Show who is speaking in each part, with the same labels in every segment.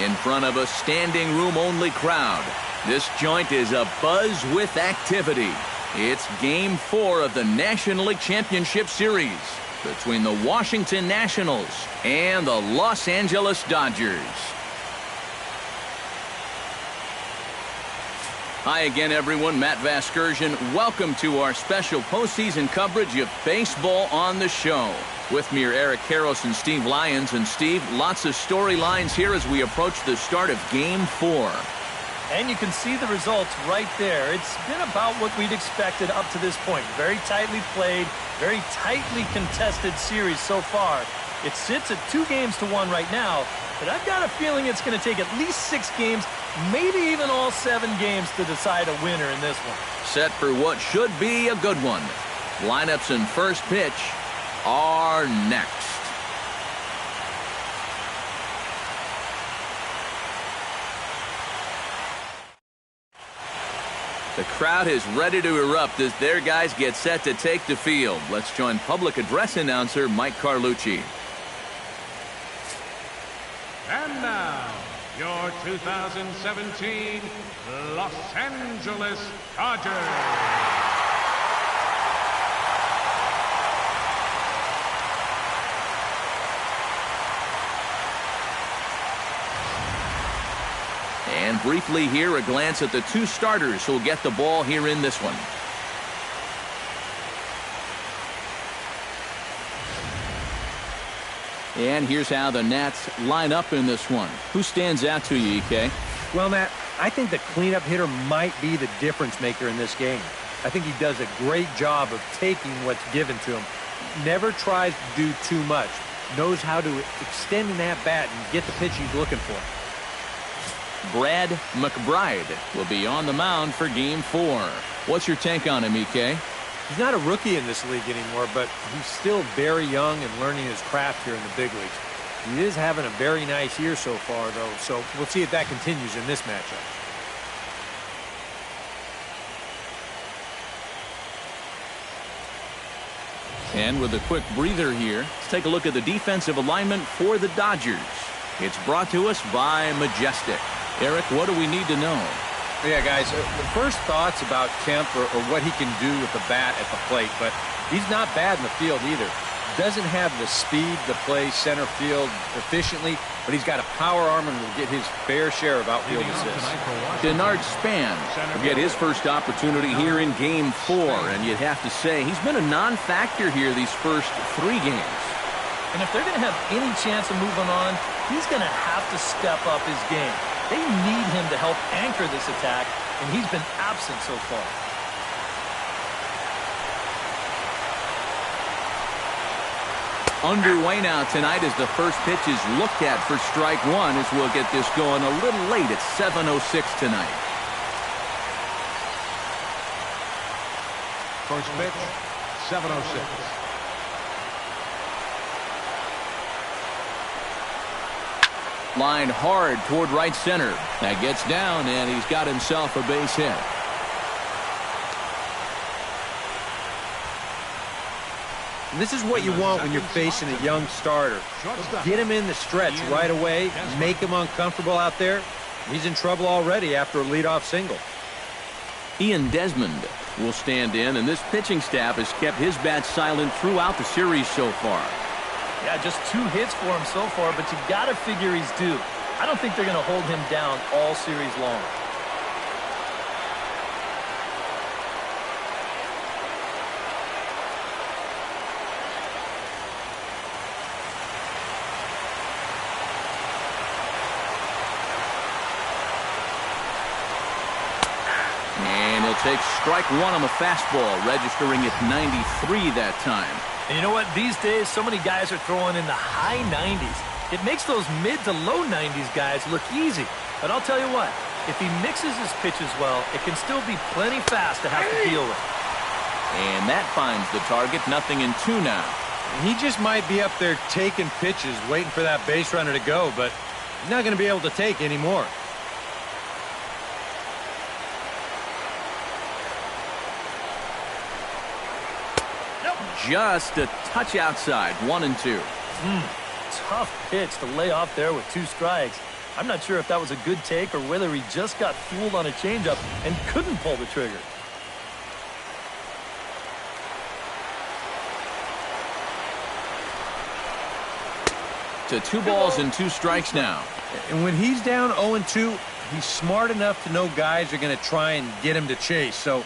Speaker 1: in front of a standing room only crowd. This joint is abuzz with activity. It's Game 4 of the National League Championship Series between the Washington Nationals and the Los Angeles Dodgers. Hi again, everyone. Matt Vasgersian. Welcome to our special postseason coverage of baseball on the show. With me are Eric Karros and Steve Lyons. And Steve, lots of storylines here as we approach the start of Game 4.
Speaker 2: And you can see the results right there. It's been about what we'd expected up to this point. Very tightly played, very tightly contested series so far. It sits at 2-1 right now, but I've got a feeling it's going to take at least 6 games, maybe even all 7 games to decide a winner in this one.
Speaker 1: Set for what should be a good one. Lineups and first pitch are next. The crowd is ready to erupt as their guys get set to take the field. Let's join public address announcer Mike Carlucci.
Speaker 3: And now, your 2017 Los Angeles Dodgers.
Speaker 1: And briefly here, a glance at the 2 starters who'll get the ball here in this one. And here's how the Nats line up in this one. Who stands out to you, EK?
Speaker 4: Well, Matt, I think the cleanup hitter might be the difference maker in this game. I think he does a great job of taking what's given to him. Never tries to do too much. Knows how to extend an at-bat and get the pitch he's looking for.
Speaker 1: Brad McBride will be on the mound for Game 4. What's your take on him, EK?
Speaker 4: He's not a rookie in this league anymore, but he's still very young and learning his craft here in the big leagues. He is having a very nice year so far, though, so we'll see if that continues in this matchup.
Speaker 1: And with a quick breather here, let's take a look at the defensive alignment for the Dodgers. It's brought to us by Majestic. Eric, what do we need to know?
Speaker 4: Yeah, guys, the first thoughts about Kemp are what he can do with the bat at the plate, but he's not bad in the field either. Doesn't have the speed to play center field efficiently, but he's got a power arm and will get his fair share of outfield assists.
Speaker 1: Denard Span will get his first opportunity here in Game 4, and you'd have to say he's been a non-factor here these first 3 games.
Speaker 2: And if they're going to have any chance of moving on, he's going to have to step up his game. They need him to help anchor this attack, and he's been absent so far.
Speaker 1: Underway now tonight as the first pitch is looked at for strike 1 as we'll get this going a little late at 7:06 tonight.
Speaker 3: First pitch, 7:06.
Speaker 1: Line hard toward right center. That gets down, and he's got himself a base hit.
Speaker 4: And this is what you want when you're facing a young starter. Get him in the stretch right away, make him uncomfortable out there. He's in trouble already after a leadoff single.
Speaker 1: Ian Desmond will stand in, and this pitching staff has kept his bat silent throughout the series so far.
Speaker 2: Yeah, just 2 hits for him so far, but you got to figure he's due. I don't think they're going to hold him down all series long.
Speaker 1: And he'll take strike 1 on the fastball, registering at 93 that time.
Speaker 2: And you know what? These days, so many guys are throwing in the high 90s. It makes those mid to low 90s guys look easy. But I'll tell you what, if he mixes his pitches well, it can still be plenty fast to have to deal with.
Speaker 1: And that finds the target, 0-2 now.
Speaker 4: He just might be up there taking pitches, waiting for that base runner to go, but he's not going to be able to take any more.
Speaker 1: Just a touch outside, 1-2.
Speaker 2: Tough pitch to lay off there with 2 strikes. I'm not sure if that was a good take or whether he just got fooled on a changeup and couldn't pull the trigger.
Speaker 1: To 2 balls and 2 strikes now.
Speaker 4: And when he's down 0-2, he's smart enough to know guys are going to try and get him to chase. So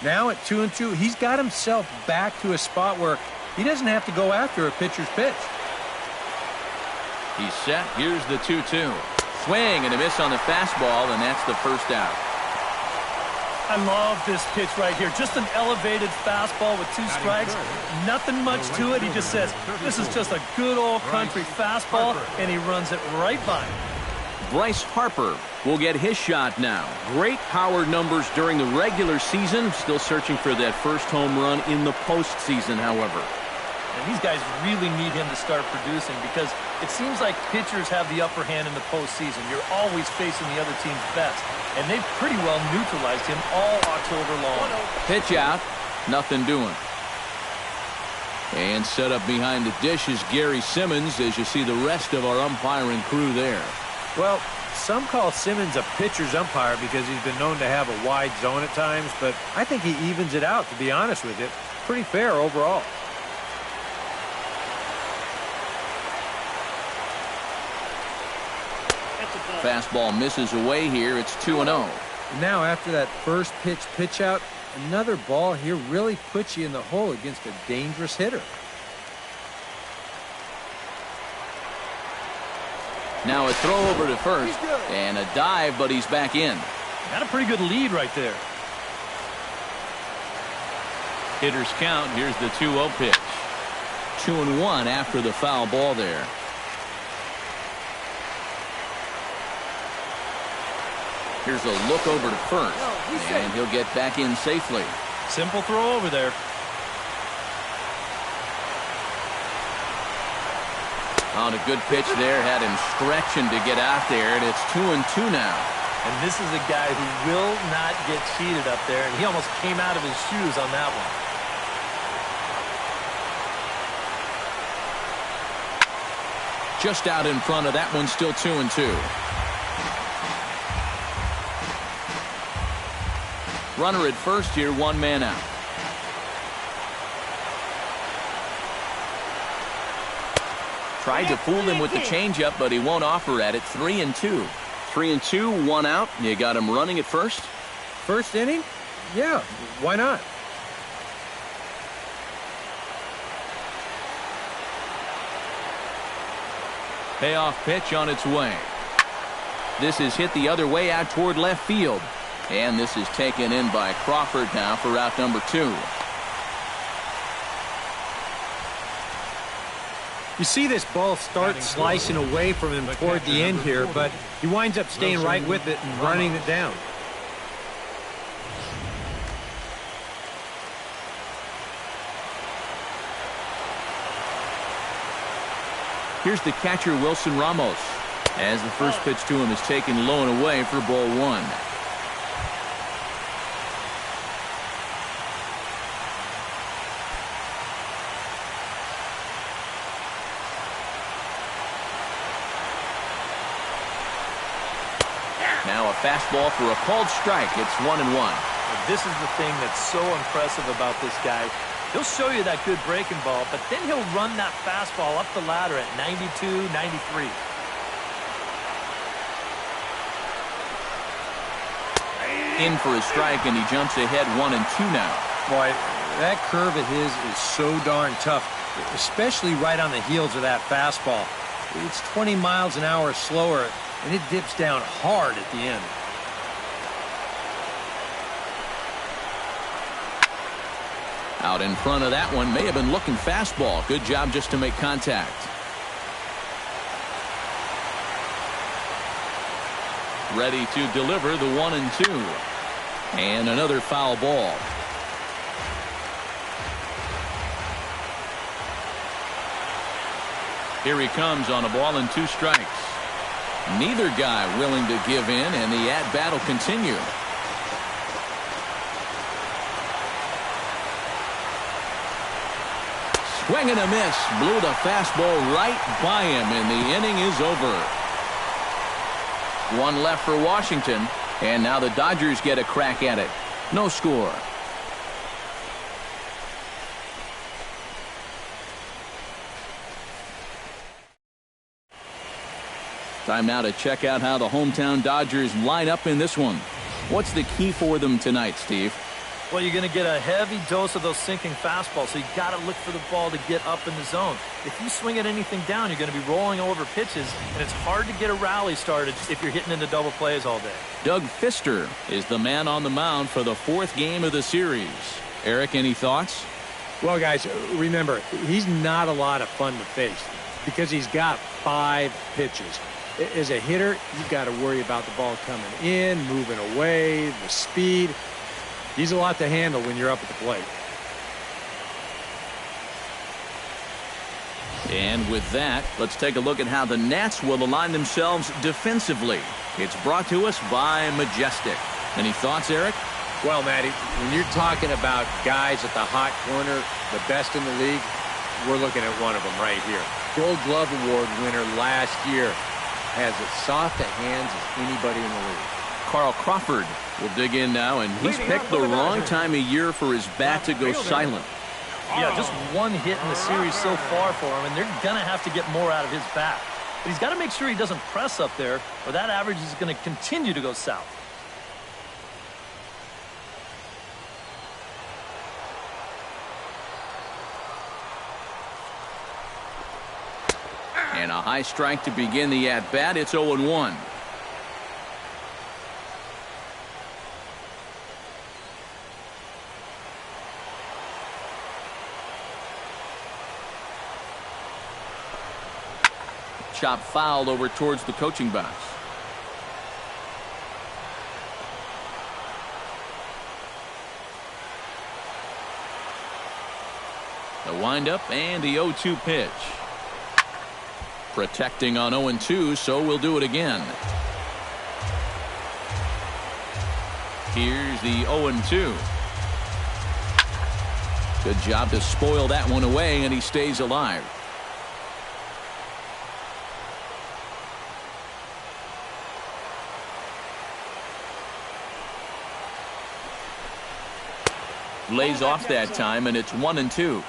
Speaker 4: now at 2-2, he's got himself back to a spot where he doesn't have to go after a pitcher's pitch.
Speaker 1: He's set. Here's the 2-2. Swing and a miss on the fastball, and that's the first out.
Speaker 2: I love this pitch right here. Just an elevated fastball with 2 strikes. Nothing much to it. He just says, this is just a good old country fastball, and he runs it right by him.
Speaker 1: Bryce Harper will get his shot now. Great power numbers during the regular season. Still searching for that first home run in the postseason, however.
Speaker 2: And these guys really need him to start producing because it seems like pitchers have the upper hand in the postseason. You're always facing the other team's best. And they've pretty well neutralized him all October long.
Speaker 1: Pitch out. Nothing doing. And set up behind the dish is Gary Simmons as you see the rest of our umpiring crew there.
Speaker 4: Well, some call Simmons a pitcher's umpire because he's been known to have a wide zone at times, but I think he evens it out, to be honest with you. Pretty fair overall.
Speaker 1: Fastball misses away here. It's 2-0.
Speaker 4: Now after that first pitch out, another ball here really puts you in the hole against a dangerous hitter.
Speaker 1: Now a throw over to first and a dive, but he's back in.
Speaker 2: Got a pretty good lead right there.
Speaker 1: Hitters count. Here's the 2-0 pitch. 2-1 after the foul ball there. Here's a look over to first, and he'll get back in safely.
Speaker 2: Simple throw over there.
Speaker 1: On a good pitch there, had him stretching to get out there, and it's 2-2 now.
Speaker 2: And this is a guy who will not get cheated up there, and he almost came out of his shoes on that one.
Speaker 1: Just out in front of that one, still 2-2. Runner at first here, 1 man out. Tried to fool him with the changeup, but he won't offer at it. 3-2. 3-2, 1 out. You got him running at first?
Speaker 4: First inning? Yeah, why not?
Speaker 1: Payoff pitch on its way. This is hit the other way out toward left field. And this is taken in by Crawford now for out number 2.
Speaker 4: You see this ball start slicing away from him toward the end here, but he winds up staying right with it and running it down.
Speaker 1: Here's the catcher, Wilson Ramos, as the first pitch to him is taken low and away for ball 1. Now a fastball for a called strike. It's 1-1.
Speaker 2: This is the thing that's so impressive about this guy. He'll show you that good breaking ball, but then he'll run that fastball up the ladder at 92, 93.
Speaker 1: In for a strike, and he jumps ahead 1-2 now.
Speaker 4: Boy, that curve of his is so darn tough, especially right on the heels of that fastball. It's 20 miles an hour slower, and it dips down hard at the end.
Speaker 1: Out in front of that one, may have been looking fastball. Good job just to make contact. Ready to deliver the 1-2. And another foul ball. Here he comes on a ball and 2 strikes. Neither guy willing to give in, and the at-bat will continue. Swing and a miss. Blew the fastball right by him, and the inning is over. One left for Washington, and now the Dodgers get a crack at it. No score. Time now to check out how the hometown Dodgers line up in this one. What's the key for them tonight, Steve?
Speaker 2: Well, you're going to get a heavy dose of those sinking fastballs, so you got to look for the ball to get up in the zone. If you swing at anything down, you're going to be rolling over pitches, and it's hard to get a rally started if you're hitting into double plays all day.
Speaker 1: Doug Fister is the man on the mound for the 4th game of the series. Eric, any thoughts?
Speaker 4: Well, guys, remember, he's not a lot of fun to face because he's got 5 pitches. As a hitter, you've got to worry about the ball coming in, moving away, the speed. He's a lot to handle when you're up at the plate.
Speaker 1: And with that, let's take a look at how the Nats will align themselves defensively. It's brought to us by Majestic. Any thoughts, Eric?
Speaker 4: Well, Matty, when you're talking about guys at the hot corner, the best in the league, we're looking at one of them right here. Gold Glove Award winner last year. Has as soft of hands as anybody in the league.
Speaker 1: Carl Crawford will dig in now, and he's picked the wrong time of year for his bat to go silent.
Speaker 2: Yeah, just one hit in the series so far for him, and they're going to have to get more out of his bat. But he's got to make sure he doesn't press up there, or that average is going to continue to go south.
Speaker 1: And a high strike to begin the at-bat. It's 0-1. Chop foul over towards the coaching box. The windup and the 0-2 pitch. Protecting on 0-2, so we'll do it again. Here's the 0-2. Good job to spoil that one away, and he stays alive. Lays off that time, and it's 1-2.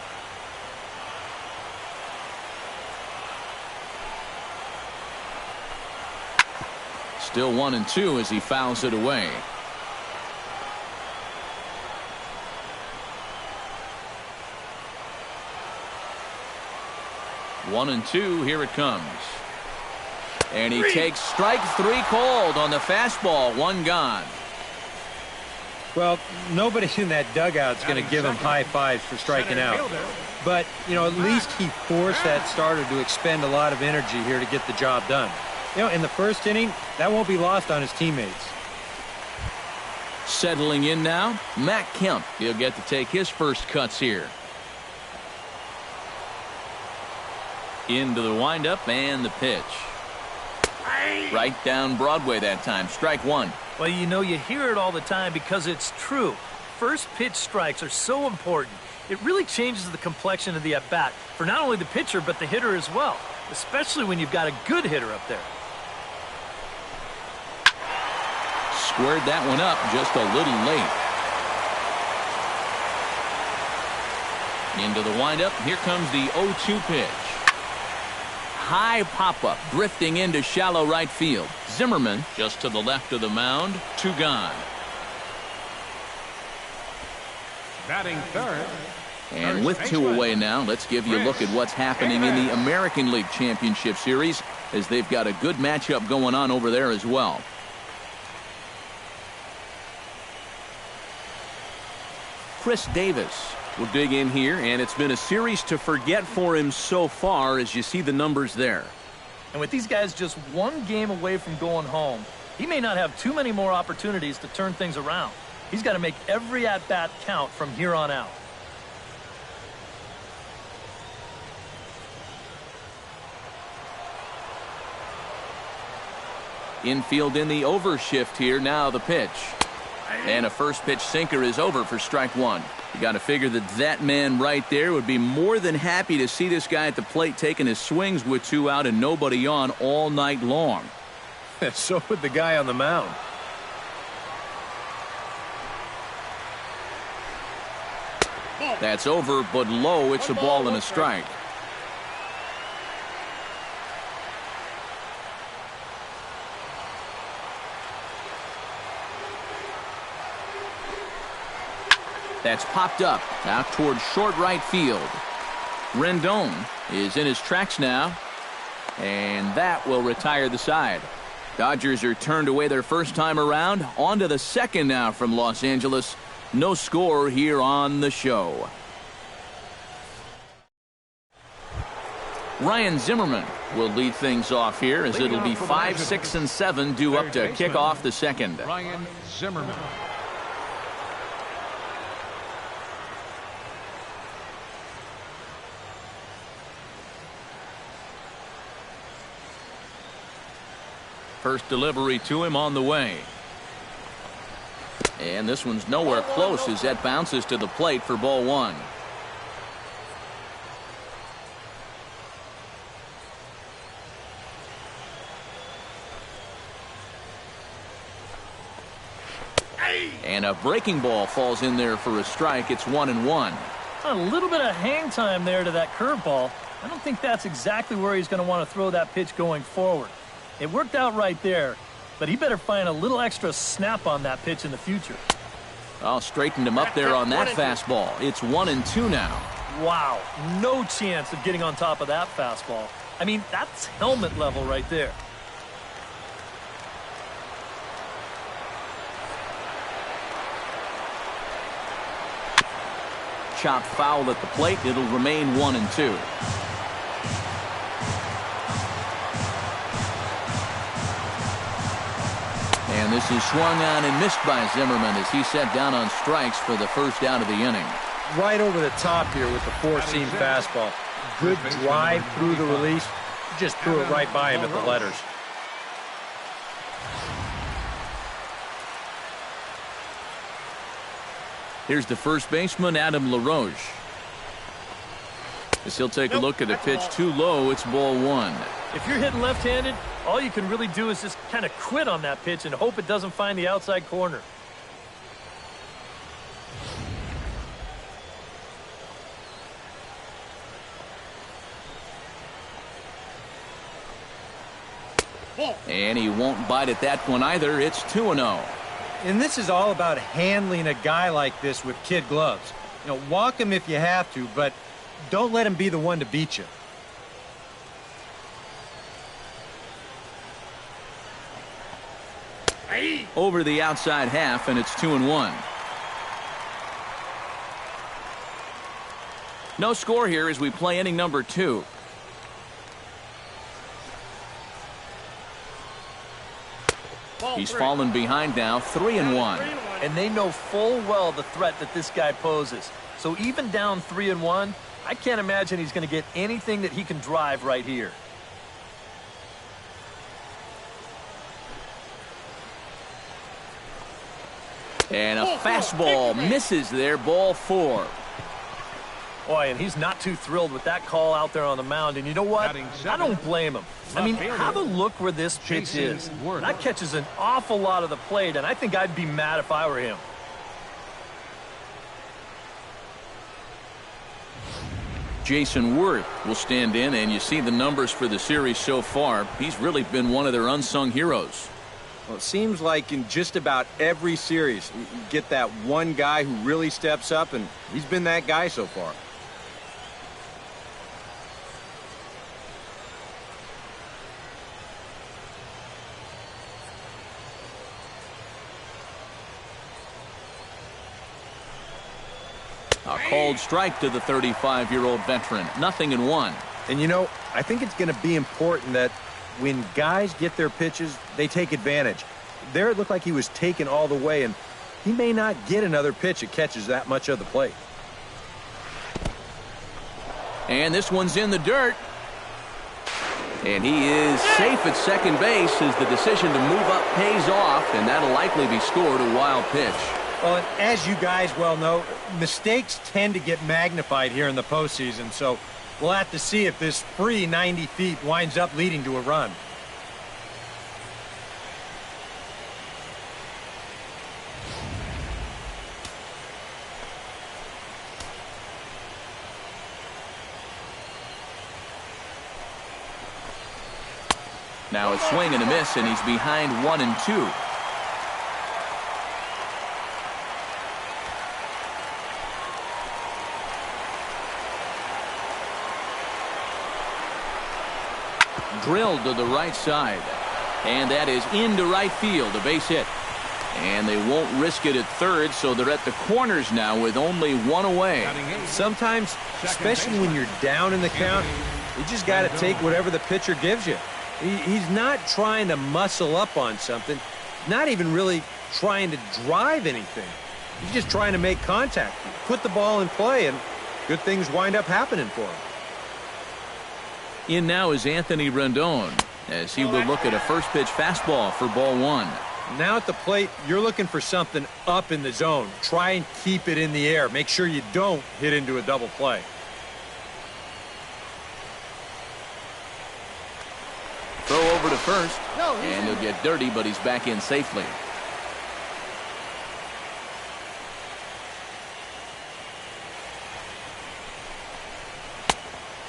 Speaker 1: Still 1-2 as he fouls it away. One and two, here it comes. And he takes strike 3 called on the fastball. 1 gone.
Speaker 4: Well, nobody in that dugout's going to give him high fives for striking out. But, you know, at least he forced that starter to expend a lot of energy here to get the job done. You know, in the first inning, that won't be lost on his teammates.
Speaker 1: Settling in now, Matt Kemp. He'll get to take his first cuts here. Into the windup and the pitch. Right down Broadway that time. Strike 1.
Speaker 2: Well, you know, you hear it all the time because it's true. First pitch strikes are so important. It really changes the complexion of the at-bat for not only the pitcher but the hitter as well, especially when you've got a good hitter up there.
Speaker 1: Squared that one up just a little late. Into the windup. Here comes the 0-2 pitch. High pop-up, drifting into shallow right field. Zimmerman just to the left of the mound. 2 gone.
Speaker 3: Batting third.
Speaker 1: And with 2 away now, let's give you a look at what's happening in the American League Championship Series, as they've got a good matchup going on over there as well. Chris Davis will dig in here, and it's been a series to forget for him so far, as you see the numbers there.
Speaker 2: And with these guys just 1 game away from going home, he may not have too many more opportunities to turn things around. He's got to make every at-bat count from here on out.
Speaker 1: Infield in the overshift here. Now the pitch. And a first pitch sinker is over for strike 1. You got to figure that man right there would be more than happy to see this guy at the plate taking his swings with 2 out and nobody on all night long.
Speaker 4: So would the guy on the mound.
Speaker 1: That's over, but low. It's a ball and a strike. That's popped up out towards short right field. Rendon is in his tracks now, and that will retire the side. Dodgers are turned away their first time around. On to the second now from Los Angeles. No score here on the show. Ryan Zimmerman will lead things off here as it'll be 5, 6, and 7 due up to kick off the second.
Speaker 3: Ryan Zimmerman.
Speaker 1: First delivery to him on the way. And this one's nowhere close as that bounces to the plate for ball one. And a breaking ball falls in there for a strike. It's 1-1.
Speaker 2: A little bit of hang time there to that curveball. I don't think that's exactly where he's going to want to throw that pitch going forward. It worked out right there, but he better find a little extra snap on that pitch in the future.
Speaker 1: Oh, straightened him up there on that fastball. It's 1-2 now.
Speaker 2: Wow, no chance of getting on top of that fastball. I mean, that's helmet level right there.
Speaker 1: Chopped foul at the plate. It'll remain 1-2. And this is swung on and missed by Zimmerman as he set down on strikes for the first out of the inning.
Speaker 4: Right over the top here with the four-seam fastball. Good drive through the release. Just threw it right by him at the letters.
Speaker 1: Here's the first baseman, Adam LaRoche. As he'll take a look at a pitch too low, it's ball one.
Speaker 2: If you're hitting left-handed, all you can really do is just kind of quit on that pitch and hope it doesn't find the outside corner.
Speaker 1: And he won't bite at that one either. It's 2-0.
Speaker 4: And this is all about handling a guy like this with kid gloves. You know, walk him if you have to, but don't let him be the one to beat you.
Speaker 1: Over the outside half, and it's 2-1. No score here as we play inning number 2. He's fallen behind now, 3-1.
Speaker 2: And they know full well the threat that this guy poses. So even down 3-1, I can't imagine he's going to get anything that he can drive right here.
Speaker 1: And a fastball misses there, ball 4.
Speaker 2: Boy, and he's not too thrilled with that call out there on the mound. And you know what? I don't blame him. I mean, have a look where this pitch is. That catches an awful lot of the plate, and I think I'd be mad if I were him.
Speaker 1: Jason Worth will stand in, and you see the numbers for the series so far. He's really been one of their unsung heroes.
Speaker 4: Well, it seems like in just about every series, you get that one guy who really steps up, and he's been that guy so far.
Speaker 1: A called strike to the 35-year-old veteran. 0-1.
Speaker 4: And, you know, I think it's going to be important that when guys get their pitches, they take advantage. There it looked like he was taken all the way, and he may not get another pitch that catches that much of the plate.
Speaker 1: And this one's in the dirt. And he is safe at second base as the decision to move up pays off, and that'll likely be scored a wild pitch.
Speaker 4: Well, as you guys well know, mistakes tend to get magnified here in the postseason, so we'll have to see if this free 90 feet winds up leading to a run.
Speaker 1: Now a swing and a miss, and he's behind 1-2. Drilled to the right side. And that is into right field, a base hit. And they won't risk it at third, so they're at the corners now with only one away.
Speaker 4: Sometimes, especially when you're down in the count, you just got to take whatever the pitcher gives you. He's not trying to muscle up on something, not even really trying to drive anything. He's just trying to make contact, put the ball in play, and good things wind up happening for him.
Speaker 1: In now is Anthony Rendon, as he will look at a first pitch fastball for ball one.
Speaker 4: Now at the plate, you're looking for something up in the zone. Try and keep it in the air. Make sure you don't hit into a double play.
Speaker 1: Throw over to first, and he'll get dirty, but he's back in safely.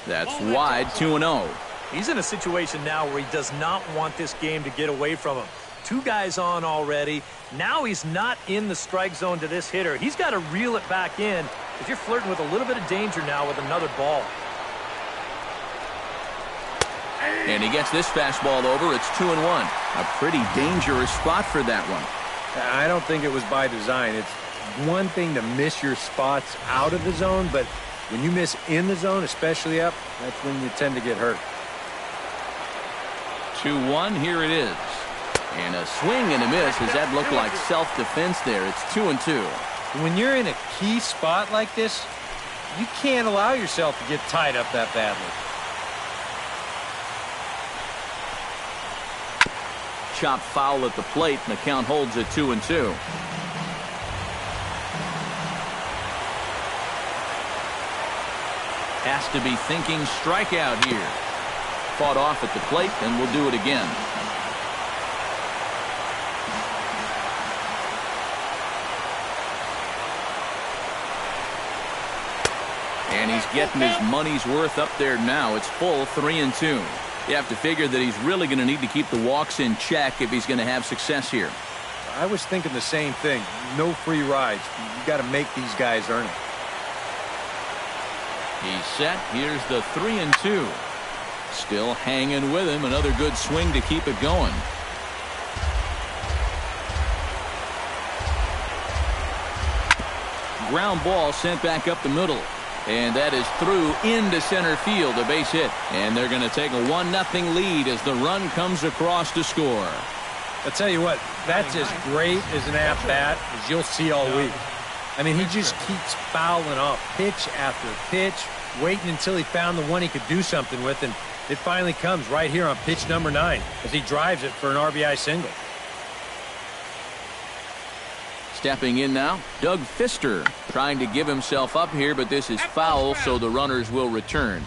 Speaker 1: That's wide, 2-0.
Speaker 2: He's in a situation now where he does not want this game to get away from him. Two guys on already. Now he's not in the strike zone to this hitter. He's got to reel it back in because you're flirting with a little bit of danger now with another ball.
Speaker 1: And he gets this fastball over. It's 2-1. A pretty dangerous spot for that one.
Speaker 4: I don't think it was by design. It's one thing to miss your spots out of the zone, but when you miss in the zone, especially up, that's when you tend to get hurt.
Speaker 1: 2-1, here it is. And a swing and a miss. Does that look like self-defense there? It's 2-2.
Speaker 4: When you're in a key spot like this, you can't allow yourself to get tied up that badly.
Speaker 1: Chop foul at the plate, and the count holds at 2-2. Has to be thinking strikeout here. Fought off at the plate, and we'll do it again. And he's getting his money's worth up there now. It's full 3-2. You have to figure that he's really going to need to keep the walks in check if he's going to have success here.
Speaker 4: I was thinking the same thing. No free rides. You got to make these guys earn it.
Speaker 1: He's set. Here's the 3-2. Still hanging with him. Another good swing to keep it going. Ground ball sent back up the middle. And that is through into center field, a base hit. And they're going to take a 1-0 lead as the run comes across to score.
Speaker 4: I'll tell you what, that's as great as an at-bat as you'll see all week. I mean, he just keeps fouling off pitch after pitch, waiting until he found the one he could do something with, and it finally comes right here on pitch number 9 as he drives it for an RBI single.
Speaker 1: Stepping in now, Doug Fister trying to give himself up here, but this is foul, so the runners will return.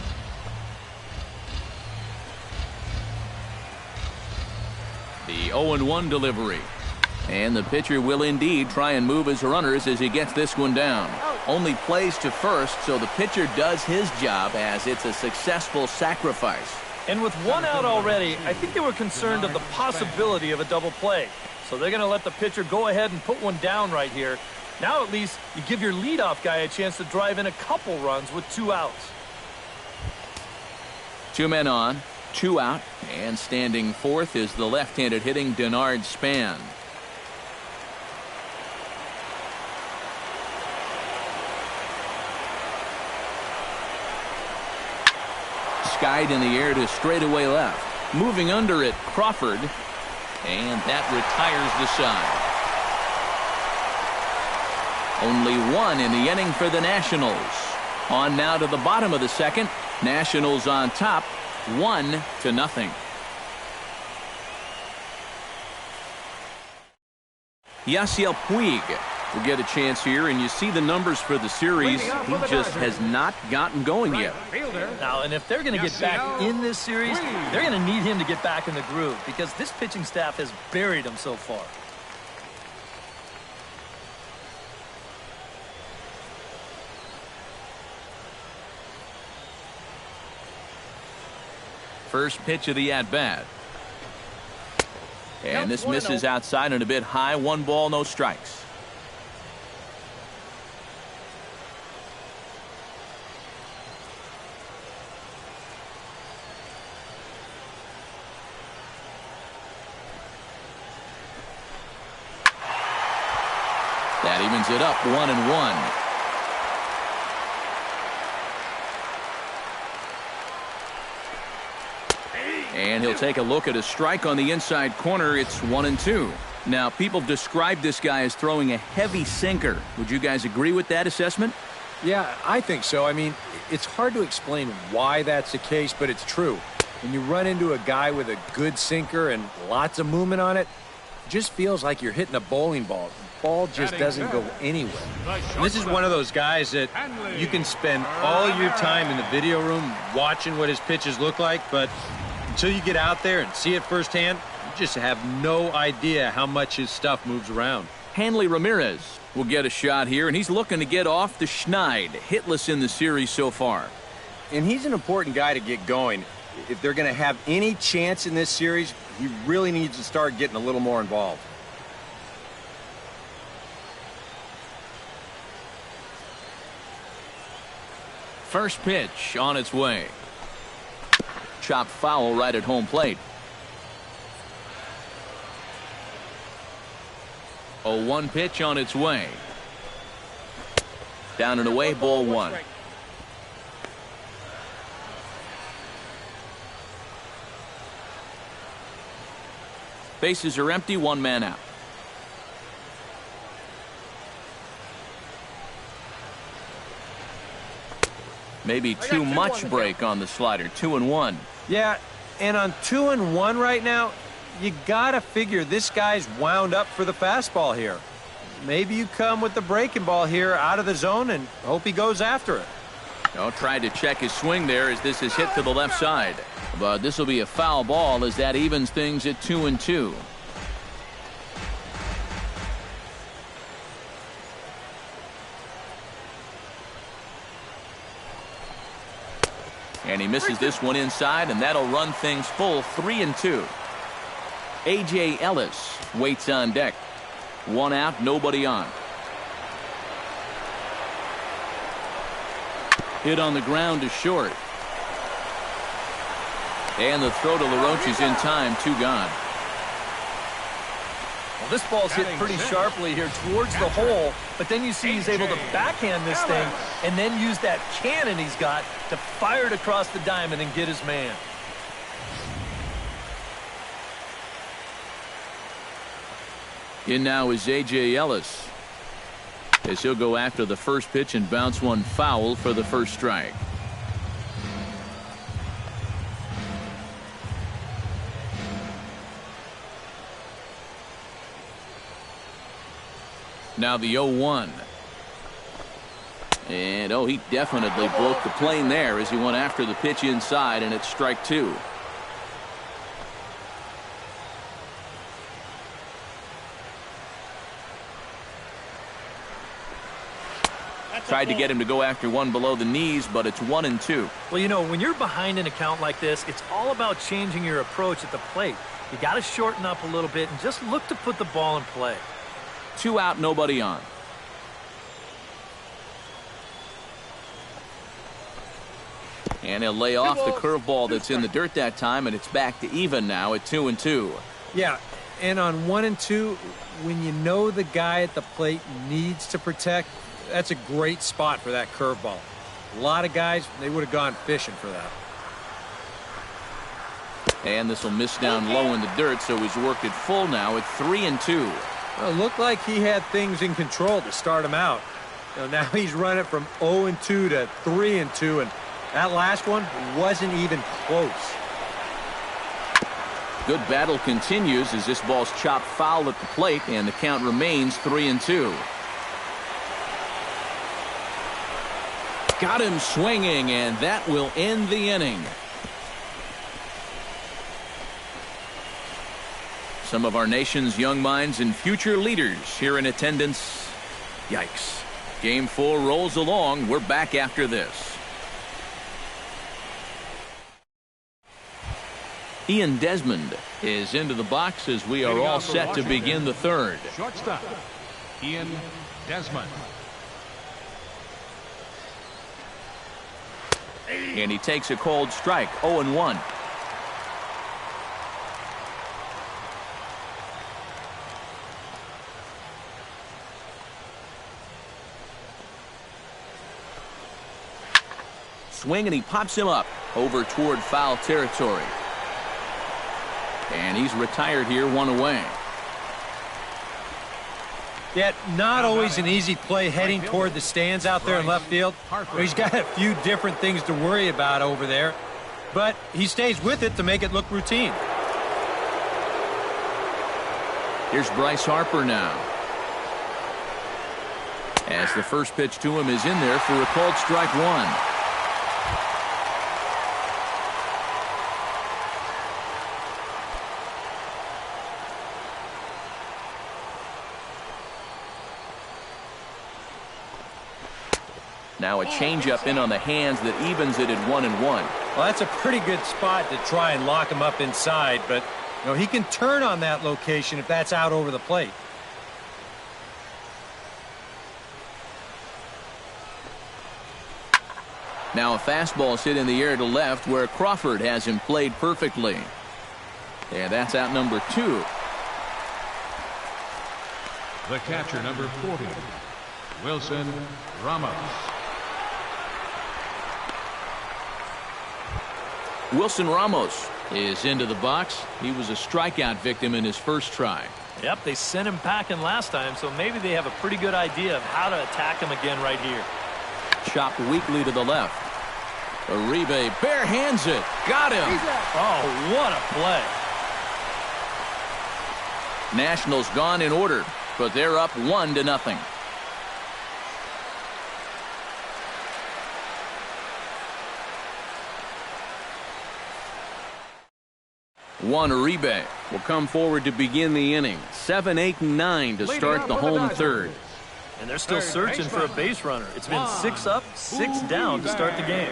Speaker 1: The 0-1 delivery. And the pitcher will indeed try and move his runners as he gets this one down. Only plays to first, so the pitcher does his job as it's a successful sacrifice.
Speaker 2: And with one out already, I think they were concerned of the possibility of a double play. So they're going to let the pitcher go ahead and put one down right here. Now at least you give your leadoff guy a chance to drive in a couple runs with 2 outs.
Speaker 1: 2 men on, 2 out, and standing fourth is the left-handed hitting Denard Span. Skied in the air to straightaway left. Moving under it, Crawford. And that retires the side. Only 1 in the inning for the Nationals. On now to the bottom of the second. Nationals on top, 1-0. Yasiel Puig will get a chance here, and you see the numbers for the series. He just has not gotten going yet.
Speaker 2: Now, and if they're going to get back in this series, they're going to need him to get back in the groove because this pitching staff has buried him so far.
Speaker 1: First pitch of the at-bat. And this misses outside and a bit high. 1 ball, no strikes. That evens it up 1-1. And he'll take a look at a strike on the inside corner. It's 1-2. Now, people have described this guy as throwing a heavy sinker. Would you guys agree with that assessment?
Speaker 4: Yeah, I think so. I mean, it's hard to explain why that's the case, but it's true. When you run into a guy with a good sinker and lots of movement on it, it just feels like you're hitting a bowling ball. The ball just doesn't go anywhere. And this is one of those guys that you can spend all your time in the video room watching what his pitches look like, but until you get out there and see it firsthand, you just have no idea how much his stuff moves around.
Speaker 1: Hanley Ramirez will get a shot here, and he's looking to get off the schneid. Hitless in the series so far.
Speaker 4: And he's an important guy to get going. If they're going to have any chance in this series, he really needs to start getting a little more involved.
Speaker 1: First pitch on its way. Chopped foul right at home plate. 0-1 pitch on its way. Down and away, ball 1. Bases are empty, 1 man out. Maybe too much break on the slider. 2-1.
Speaker 4: Yeah, and on 2-1 right now, you got to figure this guy's wound up for the fastball here. Maybe you come with the breaking ball here out of the zone and hope he goes after it.
Speaker 1: Tried to check his swing there as this is hit to the left side. But this will be a foul ball as that evens things at 2-2. And he misses this one inside, and that'll run things full 3-2. A.J. Ellis waits on deck. 1 out, nobody on. Hit on the ground to short. And the throw to LaRoche is in time. 2 gone.
Speaker 2: Well, this ball's hit pretty sharply here towards the hole, but then you see he's able to backhand this thing and then use that cannon he's got to fire it across the diamond and get his man.
Speaker 1: In now is A.J. Ellis, as he'll go after the first pitch and bounce one foul for the first strike. Now the 0-1. And he definitely broke the plane there as he went after the pitch inside, and it's strike 2. Tried to get him to go after one below the knees, but it's 1-2.
Speaker 2: Well, you know, when you're behind an account like this, it's all about changing your approach at the plate. You got to shorten up a little bit and just look to put the ball in play.
Speaker 1: 2 out, nobody on. And he'll lay off the curveball that's in the dirt that time, and it's back to even now at 2-2.
Speaker 4: Yeah, and on 1-2, when you know the guy at the plate needs to protect, that's a great spot for that curveball. A lot of guys, they would have gone fishing for that.
Speaker 1: And this will miss down low in the dirt, so he's worked it full now at 3-2.
Speaker 4: Well, it looked like he had things in control to start him out. Now he's running from 0-2 to 3-2, and that last one wasn't even close.
Speaker 1: Good battle continues as this ball's chopped foul at the plate, and the count remains 3-2. Got him swinging, and that will end the inning. Some of our nation's young minds and future leaders here in attendance. Yikes. Game 4 rolls along. We're back after this. Ian Desmond is into the box as we are all set to begin the third.
Speaker 3: Shortstop, Ian Desmond.
Speaker 1: And he takes a cold strike, 0-1. Swing, and he pops him up over toward foul territory. And he's retired here, 1 away.
Speaker 4: Yet not always an easy play heading toward the stands out there in left field. He's got a few different things to worry about over there, but he stays with it to make it look routine.
Speaker 1: Here's Bryce Harper now. As the first pitch to him is in there for a called strike 1. Now a changeup in on the hands that evens it at 1-1.
Speaker 4: Well, that's a pretty good spot to try and lock him up inside, but he can turn on that location if that's out over the plate.
Speaker 1: Now a fastball is hit in the air to left where Crawford has him played perfectly. And that's out number 2.
Speaker 3: The catcher, number 40, Wilson Ramos.
Speaker 1: Wilson Ramos is into the box. He was a strikeout victim in his first try.
Speaker 2: Yep, they sent him packing last time, so maybe they have a pretty good idea of how to attack him again right here.
Speaker 1: Chopped weakly to the left. Uribe bare hands it. Got him.
Speaker 2: Oh, what a play.
Speaker 1: Nationals gone in order, but they're up 1-0. Juan Uribe will come forward to begin the inning. 7, 8, and 9 to start the home third.
Speaker 2: And they're still searching for a base runner. It's been 6 up, 6 down to start the game.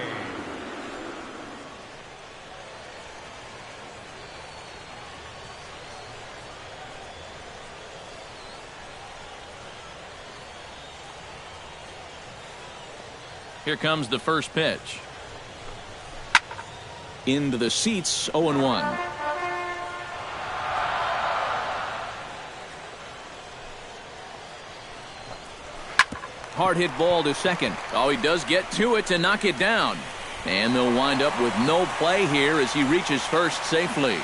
Speaker 1: Here comes the first pitch. Into the seats, 0-1. Hard hit ball to second. Oh, he does get to it to knock it down. And they'll wind up with no play here as he reaches first safely.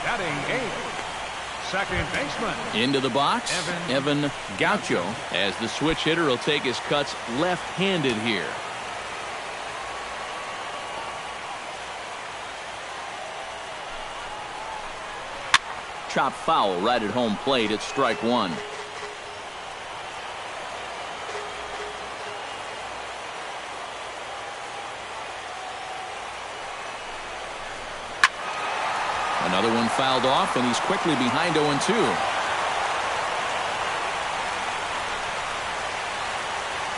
Speaker 3: Batting 8th, second baseman.
Speaker 1: Into the box, Evan Gaucho, as the switch hitter will take his cuts left-handed here. Chopped foul right at home plate. It's strike 1. Another one fouled off, and he's quickly behind 0-2.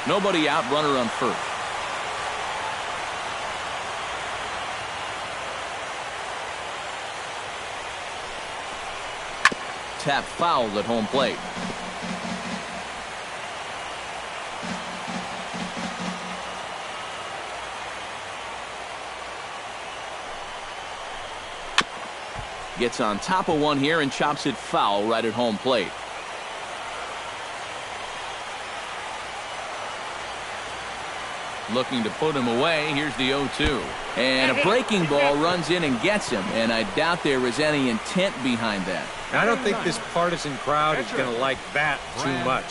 Speaker 1: Nobody out, runner on first. Tap fouled at home plate. Gets on top of one here and chops it foul right at home plate. Looking to put him away. Here's the 0-2. And a breaking ball runs in and gets him. And I doubt there was any intent behind that.
Speaker 4: I don't think this partisan crowd is going to like that too much.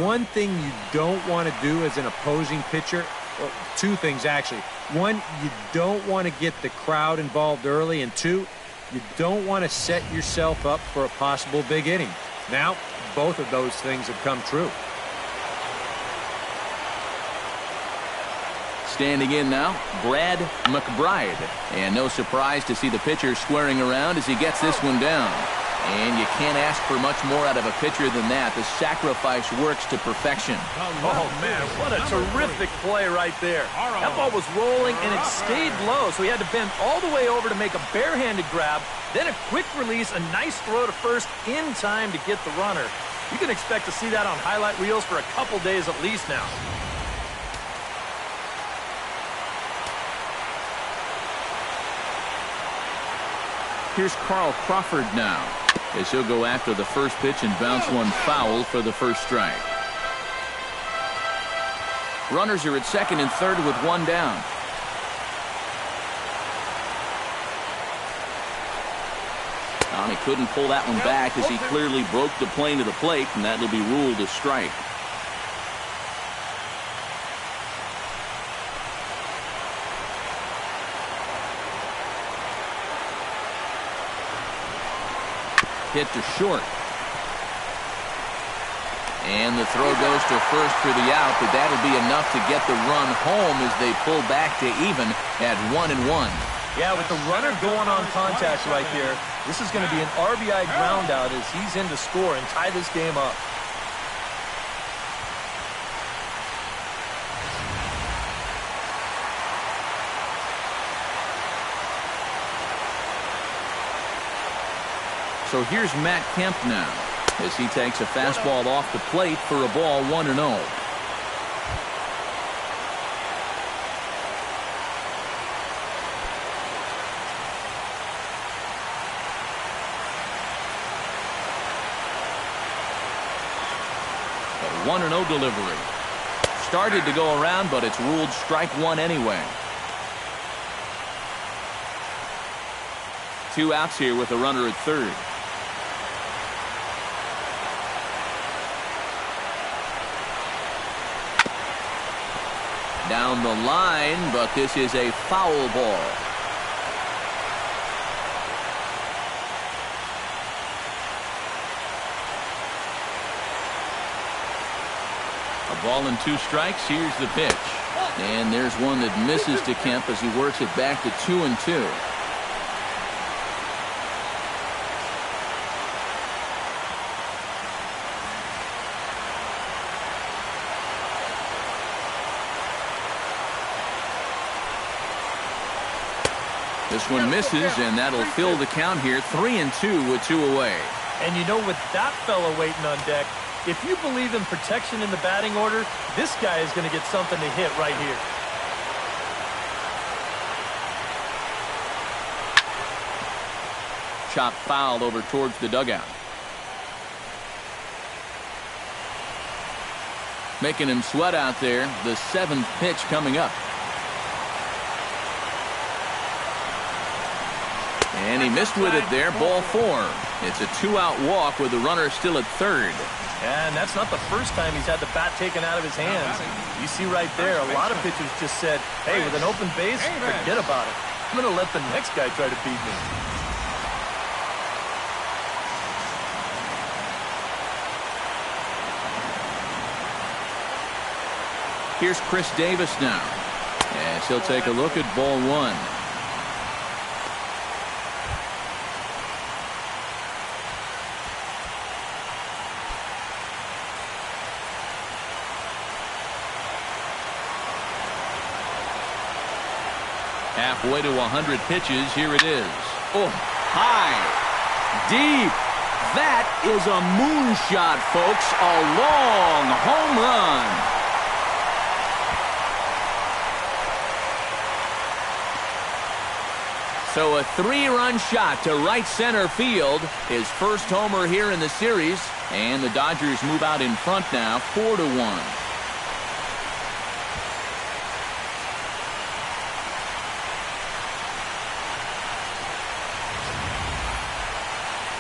Speaker 4: One thing you don't want to do as an opposing pitcher, well, 2 things actually. 1, you don't want to get the crowd involved early. And 2, you don't want to set yourself up for a possible big inning. Now, both of those things have come true.
Speaker 1: Standing in now, Brad McBride. And no surprise to see the pitcher squaring around as he gets this one down. And you can't ask for much more out of a pitcher than that. The sacrifice works to perfection.
Speaker 2: Oh, man, what a terrific play right there. That ball was rolling, and it stayed low, so he had to bend all the way over to make a barehanded grab, then a quick release, a nice throw to first in time to get the runner. You can expect to see that on highlight reels for a couple days at least now.
Speaker 1: Here's Carl Crawford now, as he'll go after the first pitch and bounce one foul for the first strike. Runners are at second and third with one down. He couldn't pull that one back as he clearly broke the plane to the plate, and that'll be ruled a strike. Hit to short. And the throw goes to first for the out, but that'll be enough to get the run home as they pull back to even at 1-1.
Speaker 2: Yeah, with the runner going on contact right there, this is going to be an RBI ground out as he's in to score and tie this game up.
Speaker 1: So here's Matt Kemp now, as he takes a fastball off the plate for a ball 1-0. A 1-0 delivery. Started to go around, but it's ruled strike one anyway. 2 outs here with a runner at third. Down the line, but this is a foul ball. A ball and 2 strikes. Here's the pitch. And there's one that misses to Kemp as he works it back to 2-2. This one misses, and that'll fill the count here. 3-2 with 2 away.
Speaker 2: And you know, with that fella waiting on deck, if you believe in protection in the batting order, this guy is going to get something to hit right here.
Speaker 1: Chop foul over towards the dugout. Making him sweat out there. The 7th pitch coming up. And he missed with it there. Ball 4. It's a 2-out walk with the runner still at third.
Speaker 2: And that's not the first time he's had the bat taken out of his hands. You see right there, a lot of pitchers just said, hey, with an open base, forget about it. I'm going to let the next guy try to beat me.
Speaker 1: Here's Chris Davis now, as he'll take a look at ball 1. Halfway to 100 pitches. Here it is. Oh, high, deep. That is a moonshot, folks. A long home run. So a 3-run shot to right center field. His first homer here in the series. And the Dodgers move out in front now, 4-1.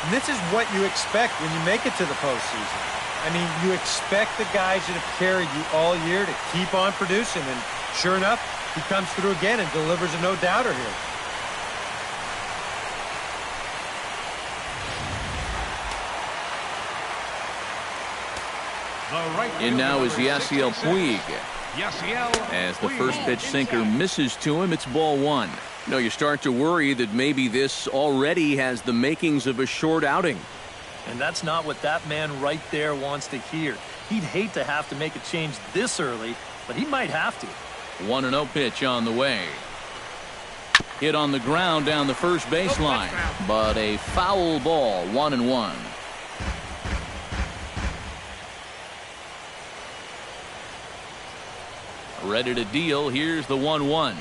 Speaker 4: And this is what you expect when you make it to the postseason. I mean, you expect the guys that have carried you all year to keep on producing. And sure enough, he comes through again and delivers a no-doubter here.
Speaker 1: And now is Yasiel Puig.
Speaker 3: Yasiel
Speaker 1: As the first pitch sinker misses to him, it's ball 1. No, you start to worry that maybe this already has the makings of a short outing.
Speaker 2: And that's not what that man right there wants to hear. He'd hate to have to make a change this early, but he might have to.
Speaker 1: 1-0 pitch on the way. Hit on the ground down the first baseline, but a foul ball, 1-1. Ready to deal. Here's the 1-1.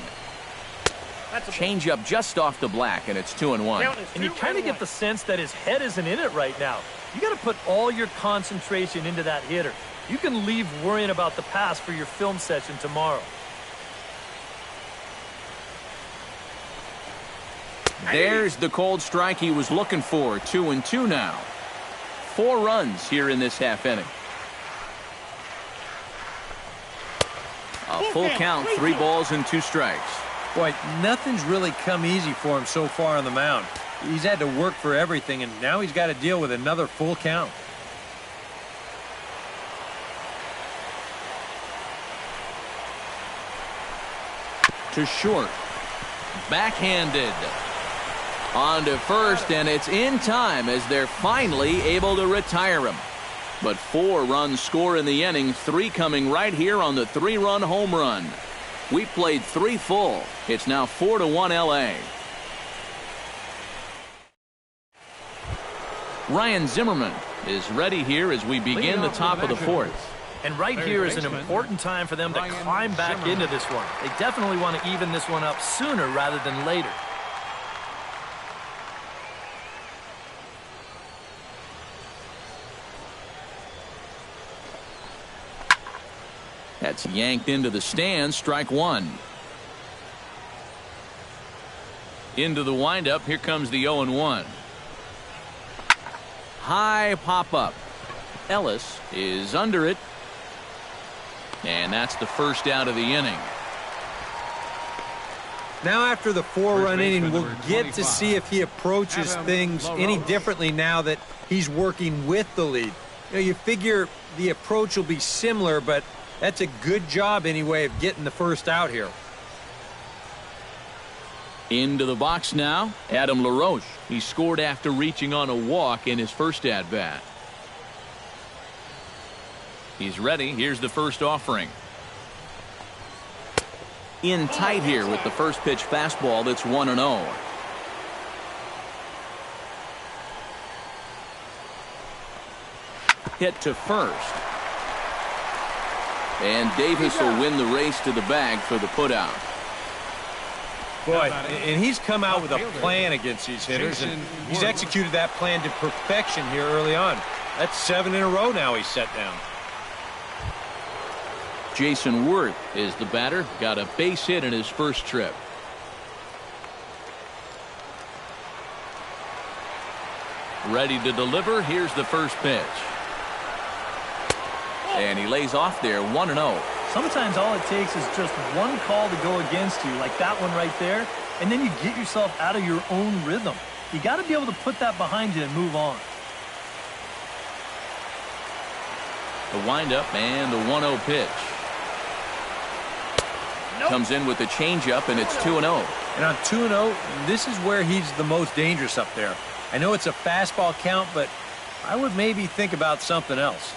Speaker 1: Change up just off the black, and it's 2-1.
Speaker 2: And you kind of get the sense that his head isn't in it right now. You got to put all your concentration into that hitter. You can leave worrying about the pass for your film session tomorrow.
Speaker 1: There's the cold strike he was looking for. 2-2 now. 4 runs here in this half inning. A full count, 3 balls and 2 strikes.
Speaker 4: Boy, nothing's really come easy for him so far on the mound. He's had to work for everything, and now he's got to deal with another full count.
Speaker 1: To short. Backhanded. On to first, and it's in time as they're finally able to retire him. But 4 runs score in the inning, 3 coming right here on the 3-run home run. We played 3 full. It's now 4-1 LA. Ryan Zimmerman is ready here as we begin the top of the 4th.
Speaker 2: And right here is an important time for them to climb back into this one. They definitely want to even this one up sooner rather than later.
Speaker 1: That's yanked into the stands. Strike 1. Into the windup. Here comes the 0-1. High pop up. Ellis is under it. And that's the first out of the inning.
Speaker 4: Now after the 4-run inning, we'll get to see if he approaches things any differently now that he's working with the lead. You know, you figure the approach will be similar, but that's a good job anyway of getting the first out here.
Speaker 1: Into the box now, Adam LaRoche. He scored after reaching on a walk in his first at-bat. He's ready. Here's the first offering. In tight here with the first pitch fastball. That's 1-0. Hit to first. And Davis will win the race to the bag for the putout.
Speaker 4: Boy, and he's come out with a plan against these hitters, and he's executed that plan to perfection here early on. That's 7 in a row now he's set down.
Speaker 1: Jason Worth is the batter. Got a base hit in his first trip. Ready to deliver. Here's the first pitch. And he lays off there, 1-0.
Speaker 2: Sometimes all it takes is just one call to go against you, like that one right there, and then you get yourself out of your own rhythm. You got to be able to put that behind you and move on.
Speaker 1: The windup and the 1-0 pitch. Comes in with the changeup, and it's 2-0.
Speaker 4: And on 2-0, this is where he's the most dangerous up there. I know it's a fastball count, but I would maybe think about something else.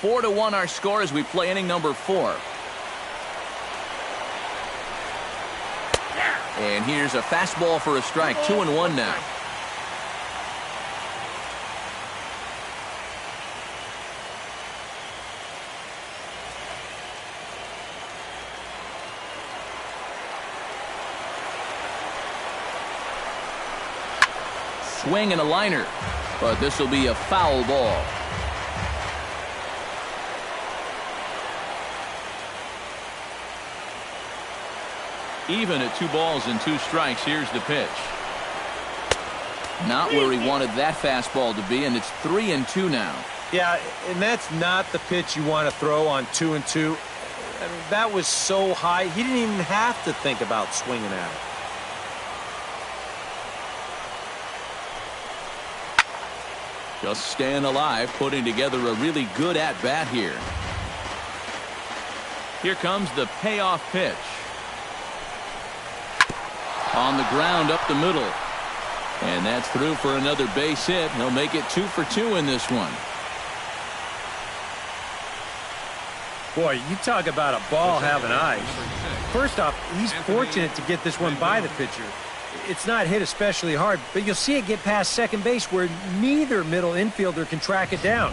Speaker 1: 4-1 our score as we play inning number 4. And here's a fastball for a strike. 2-1 now. Swing and a liner, but this will be a foul ball. Even at 2 balls and 2 strikes. Here's the pitch. Not where he wanted that fastball to be, and it's 3-2 now.
Speaker 4: Yeah, and that's not the pitch you want to throw on 2-2. I mean, that was so high, he didn't even have to think about swinging at it.
Speaker 1: Just staying alive, putting together a really good at-bat here. Here comes the payoff pitch. On the ground up the middle. And that's through for another base hit. He'll make it 2 for 2 in this one.
Speaker 4: Boy, you talk about a ball having eyes. First off, he's fortunate to get this one by the pitcher. It's not hit especially hard, but you'll see it get past second base where neither middle infielder can track it down.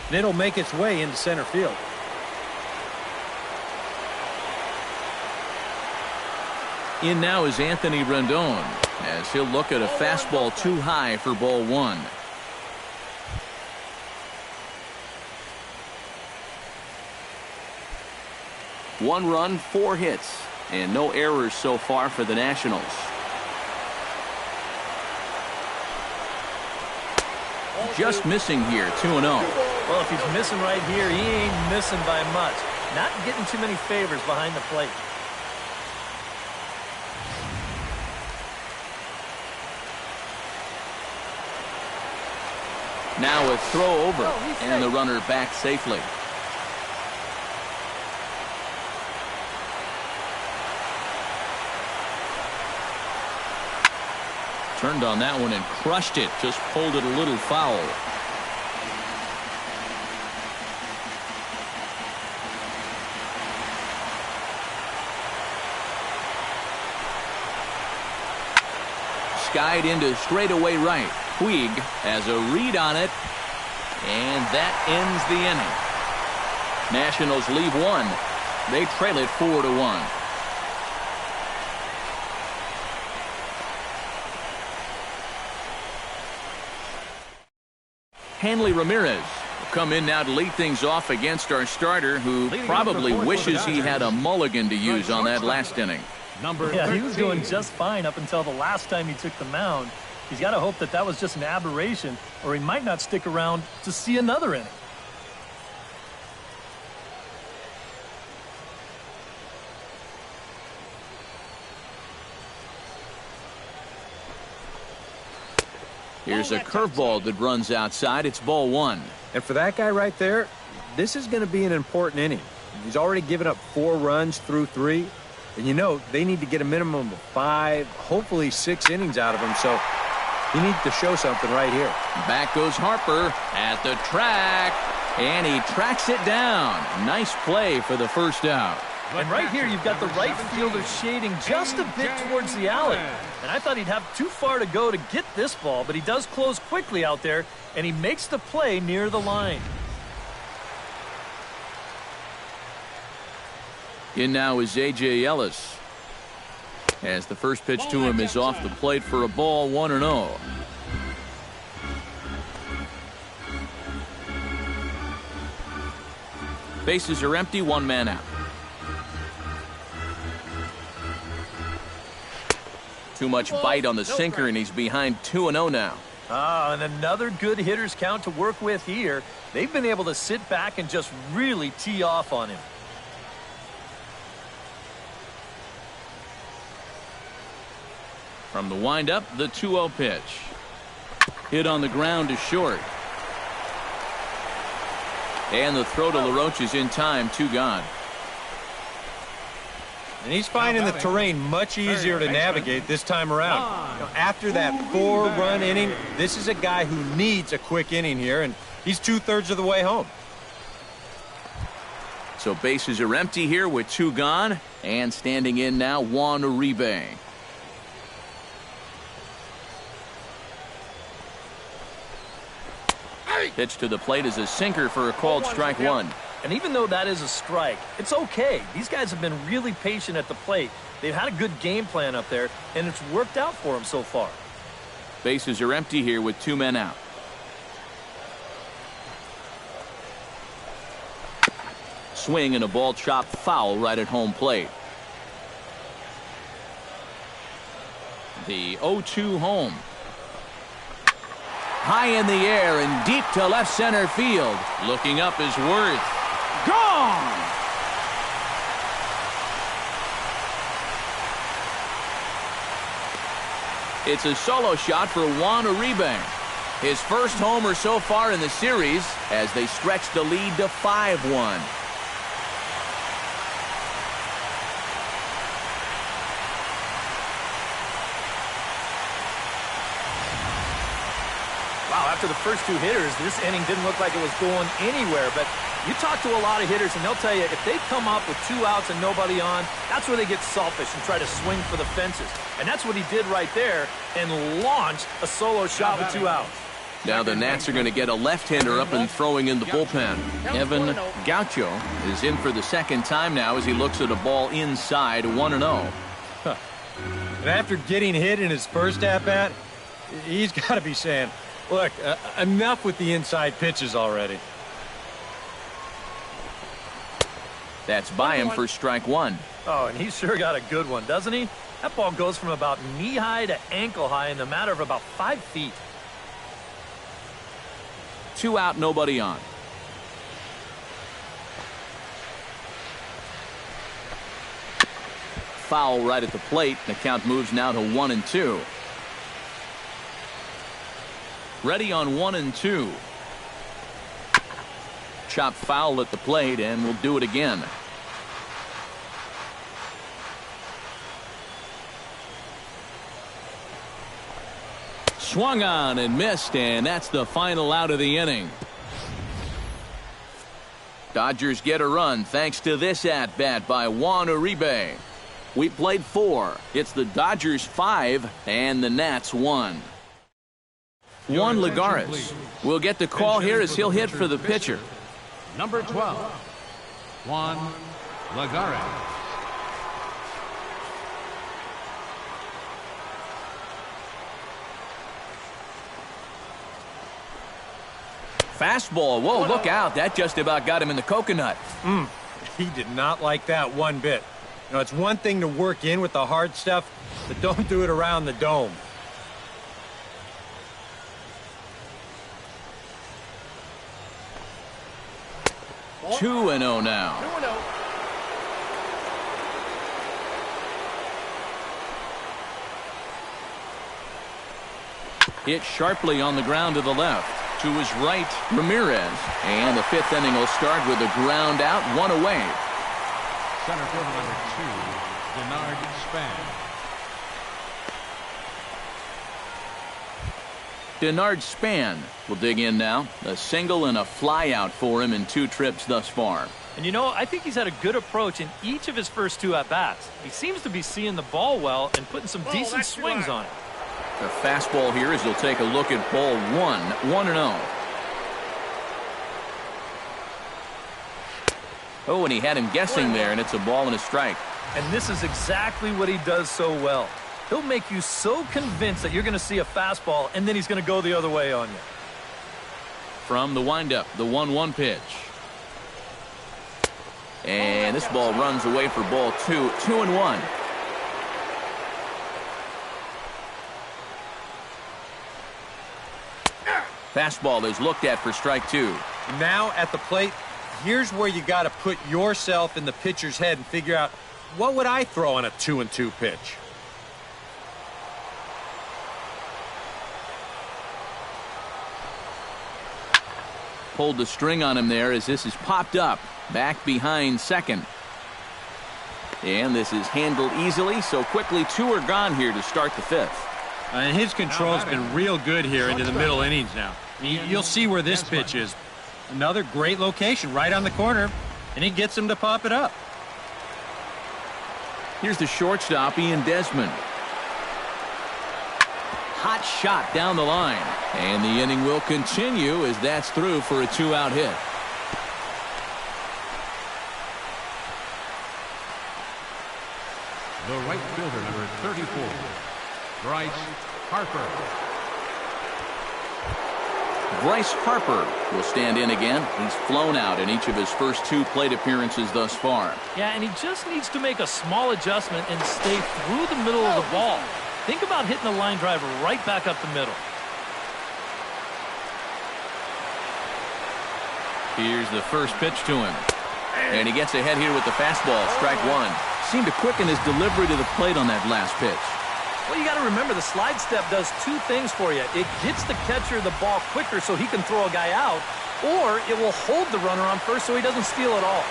Speaker 4: And it'll make its way into center field.
Speaker 1: In now is Anthony Rendon, as he'll look at a fastball too high for ball 1. One run, 4 hits, and no errors so far for the Nationals. Just missing here, 2-0.
Speaker 2: Well, if he's missing right here, he ain't missing by much. Not getting too many favors behind the plate.
Speaker 1: Now a throw over, and the runner back safely. Turned on that one and crushed it. Just pulled it a little foul. Skied into straightaway right. Puig has a read on it, and that ends the inning. Nationals leave 1. They trail it 4-1. Hanley Ramirez will come in now to lead things off against our starter, who probably wishes he had a mulligan to use on that last inning.
Speaker 2: Yeah, he was doing just fine up until the last time he took the mound. He's got to hope that that was just an aberration, or he might not stick around to see another inning.
Speaker 1: Here's a curveball that runs outside. It's ball 1.
Speaker 4: And for that guy right there, this is going to be an important inning. He's already given up 4 runs through 3. And you know, they need to get a minimum of 5, hopefully 6 innings out of him. So he needs to show something right here.
Speaker 1: Back goes Harper at the track, and he tracks it down. Nice play for the first out.
Speaker 2: And right here, you've got the right fielder shading just a bit towards the alley. And I thought he'd have too far to go to get this ball, but he does close quickly out there, and he makes the play near the line.
Speaker 1: In now is A.J. Ellis, as the first pitch to him is off the plate for a ball, 1-0. Bases are empty, 1 man out. Too much bite on the sinker, and he's behind 2-0 now.
Speaker 2: And another good hitter's count to work with here. They've been able to sit back and just really tee off on him.
Speaker 1: From the windup, the 2-0 pitch. Hit on the ground to short. And the throw to LaRoche is in time, 2 gone.
Speaker 4: And he's finding the terrain much easier to navigate this time around. After that 4-run inning, this is a guy who needs a quick inning here, and he's 2/3 of the way home.
Speaker 1: So bases are empty here with 2 gone, and standing in now, Juan Uribe. Pitch to the plate is a sinker for a called strike 1.
Speaker 2: And even though that is a strike, it's okay. These guys have been really patient at the plate. They've had a good game plan up there, and it's worked out for them so far.
Speaker 1: Bases are empty here with 2 men out. Swing and a ball chopped foul right at home plate. The 0-2 home. High in the air and deep to left center field. Looking up is Worth. Gone! It's a solo shot for Juan Uribe. His first homer so far in the series as they stretch the lead to 5-1.
Speaker 2: after the first two hitters, this inning didn't look like it was going anywhere. But you talk to a lot of hitters, and they'll tell you if they come up with 2 outs and nobody on, that's where they get selfish and try to swing for the fences. And that's what he did right there and launched a solo shot with 2 outs.
Speaker 1: Now the Nats are going to get a left-hander up and throwing in the bullpen. Evan Gaucho is in for the second time now as he looks at a ball inside 1-0.
Speaker 4: And after getting hit in his first at-bat, he's got to be saying, look, enough with the inside pitches already.
Speaker 1: That's by him for strike 1.
Speaker 2: Oh, and he's sure got a good one, doesn't he? That ball goes from about knee-high to ankle-high in the matter of about 5 feet.
Speaker 1: 2 out, nobody on. Foul right at the plate. The count moves now to 1-2. Ready on 1-2. Chop foul at the plate, and we'll do it again. Swung on and missed, and that's the final out of the inning. Dodgers get a run thanks to this at-bat by Juan Uribe. We played 4. It's the Dodgers 5 and the Nats 1. Juan Lagares will get the call here as he'll hit for the pitcher.
Speaker 3: Number 12, Juan Lagares.
Speaker 1: Fastball. Whoa, look out. That just about got him in the coconut.
Speaker 4: He did not like that one bit. You know, it's one thing to work in with the hard stuff, but don't do it around the dome.
Speaker 1: Oh. 2-0 now.
Speaker 2: 2-0.
Speaker 1: Hit sharply on the ground to the left. To his right, Ramirez. And the 5th inning will start with a ground out, 1 away.
Speaker 3: Center fielder number 2, Denard Span.
Speaker 1: Denard Span will dig in now. A single and a fly out for him in 2 trips thus far.
Speaker 2: And you know, I think he's had a good approach in each of his first 2 at-bats. He seems to be seeing the ball well and putting some decent swings on it.
Speaker 1: The fastball here as he'll take a look at ball 1, 1-0. Oh, and he had him guessing there, and it's a ball and a strike.
Speaker 2: And this is exactly what he does so well. He'll make you so convinced that you're going to see a fastball, and then he's going to go the other way on you.
Speaker 1: From the windup, the 1-1 pitch. And this ball runs away for ball 2, 2-1. Fastball is looked at for strike 2.
Speaker 4: Now at the plate, here's where you got to put yourself in the pitcher's head and figure out, what would I throw on a 2-2 pitch?
Speaker 1: Pulled the string on him there as this is popped up. Back behind second. And this is handled easily, so quickly 2 are gone here to start the 5th.
Speaker 4: And his control's been real good here into the middle innings now. You'll see where this pitch is. Another great location right on the corner, and he gets him to pop it up.
Speaker 1: Here's the shortstop, Ian Desmond. Hot shot down the line. And the inning will continue as that's through for a 2-out hit.
Speaker 3: The right fielder, number 34, Bryce Harper.
Speaker 1: Bryce Harper will stand in again. He's flown out in each of his first 2 plate appearances thus far.
Speaker 2: Yeah, and he just needs to make a small adjustment and stay through the middle of the ball. Think about hitting a line driver right back up the middle.
Speaker 1: Here's the first pitch to him. And he gets ahead here with the fastball, strike 1. Seemed to quicken his delivery to the plate on that last pitch.
Speaker 2: Well, you got to remember the slide step does 2 things for you. It gets the catcher the ball quicker so he can throw a guy out, or it will hold the runner on first so he doesn't steal it all.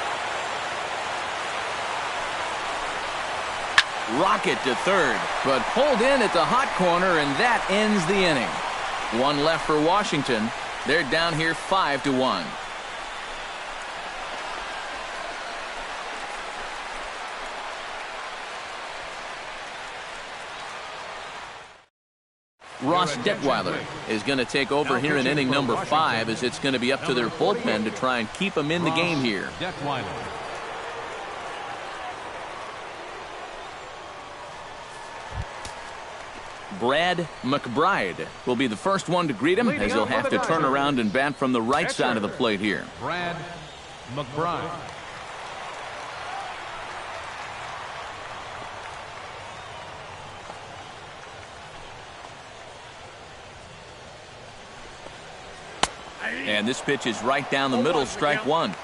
Speaker 2: Rocket to third, but pulled in at the hot corner, and that ends the inning.
Speaker 1: One left for Washington. They're down here 5-1. Ross Detweiler is going to take over here in inning number 5, as it's going to be up to their bullpen to try and keep them in the game here. Brad McBride will be the first one to greet him, as he'll have to turn around and bat from the right side of the plate here.
Speaker 3: Brad McBride.
Speaker 1: And this pitch is right down the middle, strike one.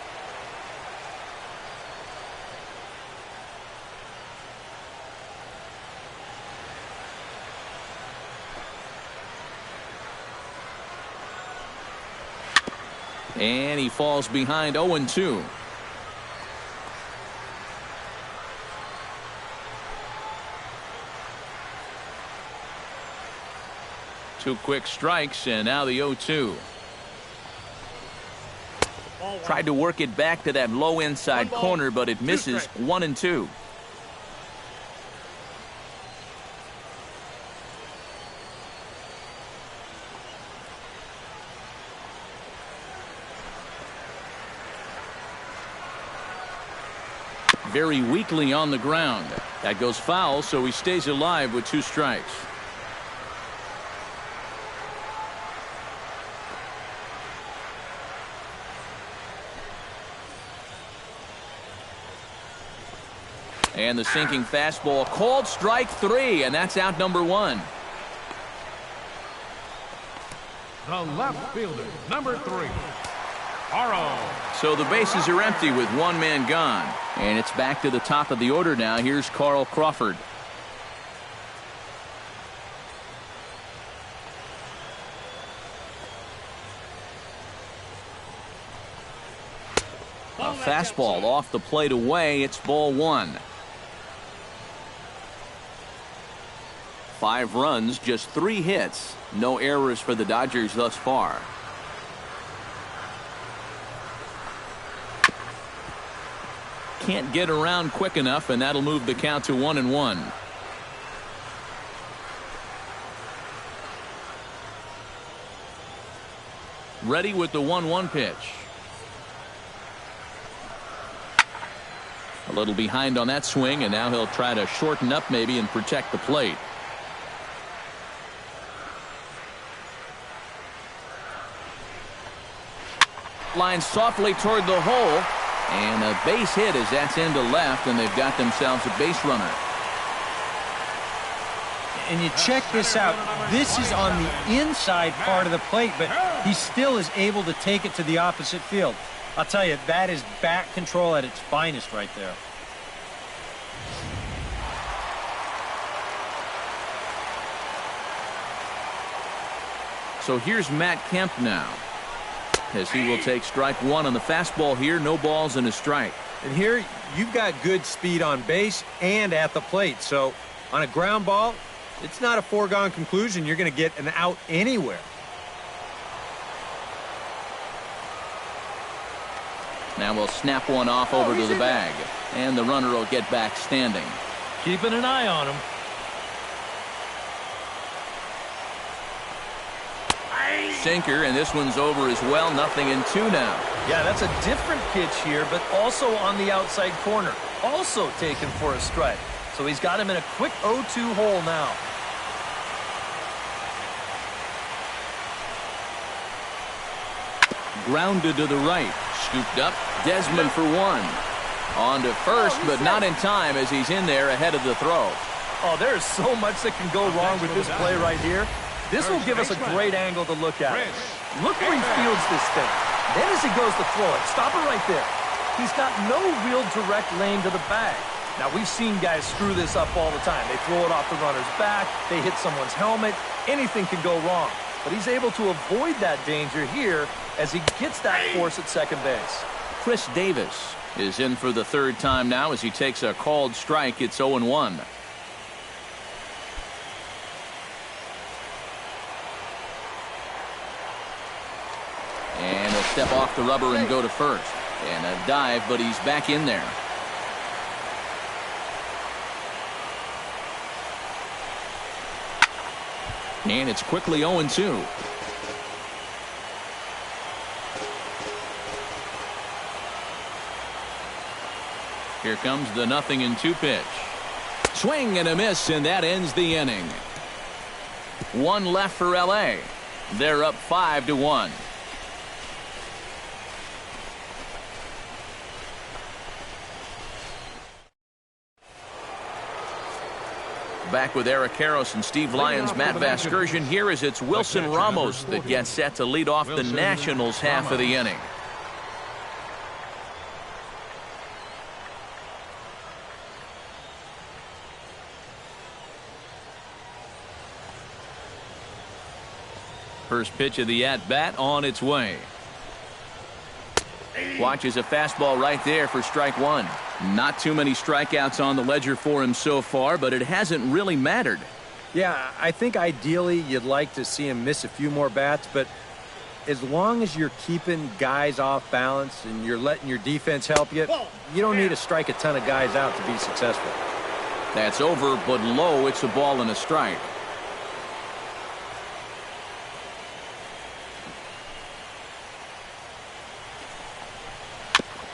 Speaker 1: And he falls behind 0-2. Two quick strikes, and now the 0-2. Tried to work it back to that low inside corner, but it misses. 1-2. Very weakly on the ground. That goes foul, so he stays alive with 2 strikes. And the sinking fastball, called strike 3, and that's out number 1.
Speaker 3: The left fielder, number 3, Aro.
Speaker 1: So the bases are empty with 1 man gone. And it's back to the top of the order now. Here's Carl Crawford. A fastball off the plate away. It's ball 1. 5 runs, just 3 hits. No errors for the Dodgers thus far. Can't get around quick enough, and that'll move the count to 1-1. Ready with the 1-1 pitch. A little behind on that swing, and now he'll try to shorten up maybe and protect the plate. Line softly toward the hole, and a base hit as that's into left, and they've got themselves a base runner.
Speaker 4: And you check this out. This is on the inside part of the plate, but he still is able to take it to the opposite field. I'll tell you, that is bat control at its finest right there.
Speaker 1: So here's Matt Kemp now, as he will take strike 1 on the fastball here. No balls and a strike.
Speaker 4: And here you've got good speed on base and at the plate. So on a ground ball, it's not a foregone conclusion you're going to get an out anywhere.
Speaker 1: Now we'll snap one off over to the bag, and the runner will get back standing.
Speaker 2: Keeping an eye on him.
Speaker 1: Sinker, and this one's over as well. 0-2 now.
Speaker 2: Yeah, that's a different pitch here, but also on the outside corner. Also taken for a strike. So he's got him in a quick 0-2 hole now.
Speaker 1: Grounded to the right. Scooped up. Desmond for 1. On to first, but not in time, as he's in there ahead of the throw.
Speaker 2: Oh, there's so much that can go wrong with this play right here. This will give us a great angle to look at it. Look where he fields this thing. Then as he goes to throw it, stop it right there. He's got no real direct lane to the bag. Now, we've seen guys screw this up all the time. They throw it off the runner's back. They hit someone's helmet. Anything can go wrong. But he's able to avoid that danger here as he gets that force at second base.
Speaker 1: Chris Davis is in for the 3rd time now as he takes a called strike. It's 0-1. step off the rubber and go to first. And a dive, but he's back in there. And it's quickly 0-2. Here comes the 0-2 pitch. Swing and a miss, and that ends the inning. One left for LA. They're up 5-1. Back with Eric Karros and Steve Lyons, Matt Vasgersian here as it's Wilson Ramos that gets set to lead off the Nationals half of the inning. First pitch of the at-bat on its way. Watches a fastball right there for strike one. Not too many strikeouts on the ledger for him so far, but it hasn't really mattered.
Speaker 4: Yeah, I think ideally you'd like to see him miss a few more bats, but as long as you're keeping guys off balance and you're letting your defense help you, you don't need to strike a ton of guys out to be successful.
Speaker 1: That's over, but low. It's a ball and a strike.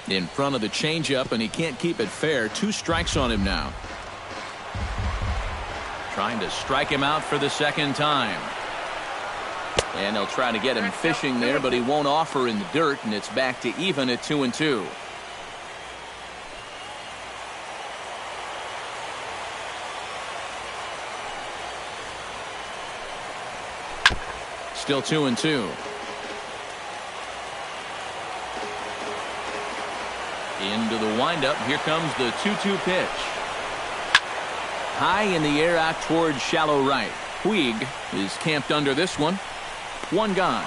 Speaker 1: In front of the changeup, and he can't keep it fair. 2 strikes on him now. Trying to strike him out for the second time. And they'll try to get him fishing there, but he won't offer in the dirt, and it's back to even at 2-2. Still 2-2. Into the windup. Here comes the 2-2 pitch. High in the air out towards shallow right. Puig is camped under this one. One gone.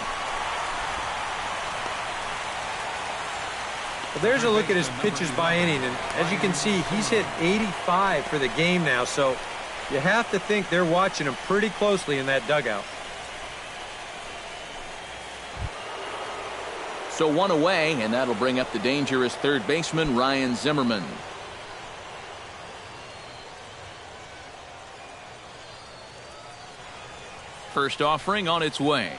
Speaker 4: Well, there's a look at his pitches by inning, and as you can see, he's hit 85 for the game now, so you have to think they're watching him pretty closely in that dugout.
Speaker 1: So one away, and that'll bring up the dangerous third baseman, Ryan Zimmerman. First offering on its way.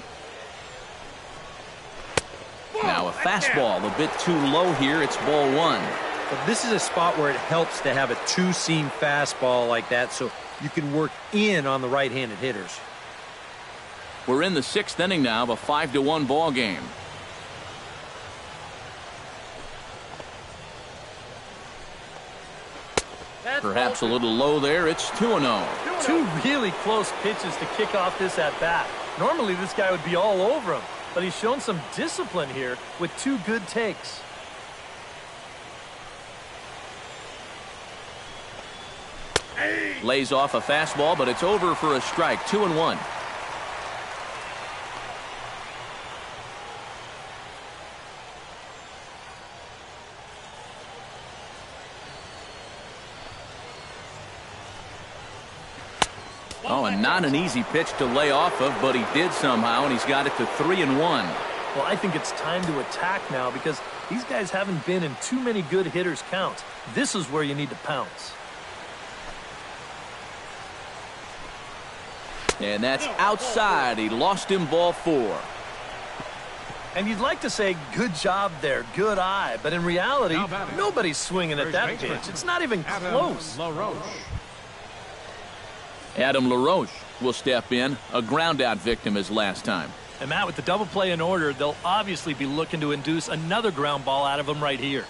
Speaker 1: Now a fastball, a bit too low here. It's ball one.
Speaker 4: But this is a spot where it helps to have a two-seam fastball like that so you can work in on the right-handed hitters.
Speaker 1: We're in the 6th inning now of a 5-1 ball game. Perhaps a little low there. It's 2-0.
Speaker 2: 2 really close pitches to kick off this at-bat. Normally this guy would be all over him, but he's shown some discipline here with 2 good takes.
Speaker 1: Lays off a fastball, but it's over for a strike. 2-1. Oh, and not an easy pitch to lay off of, but he did somehow, and he's got it to 3-1.
Speaker 2: Well, I think it's time to attack now because these guys haven't been in too many good hitters' counts. This is where you need to pounce.
Speaker 1: And that's outside. He lost him, ball 4.
Speaker 2: And you'd like to say, good job there, good eye. But in reality, nobody's swinging at that pitch. It's not even close.
Speaker 1: Adam LaRoche will step in, a ground-out victim as last time.
Speaker 2: And Matt, with the double play in order, they'll obviously be looking to induce another ground ball out of him right here.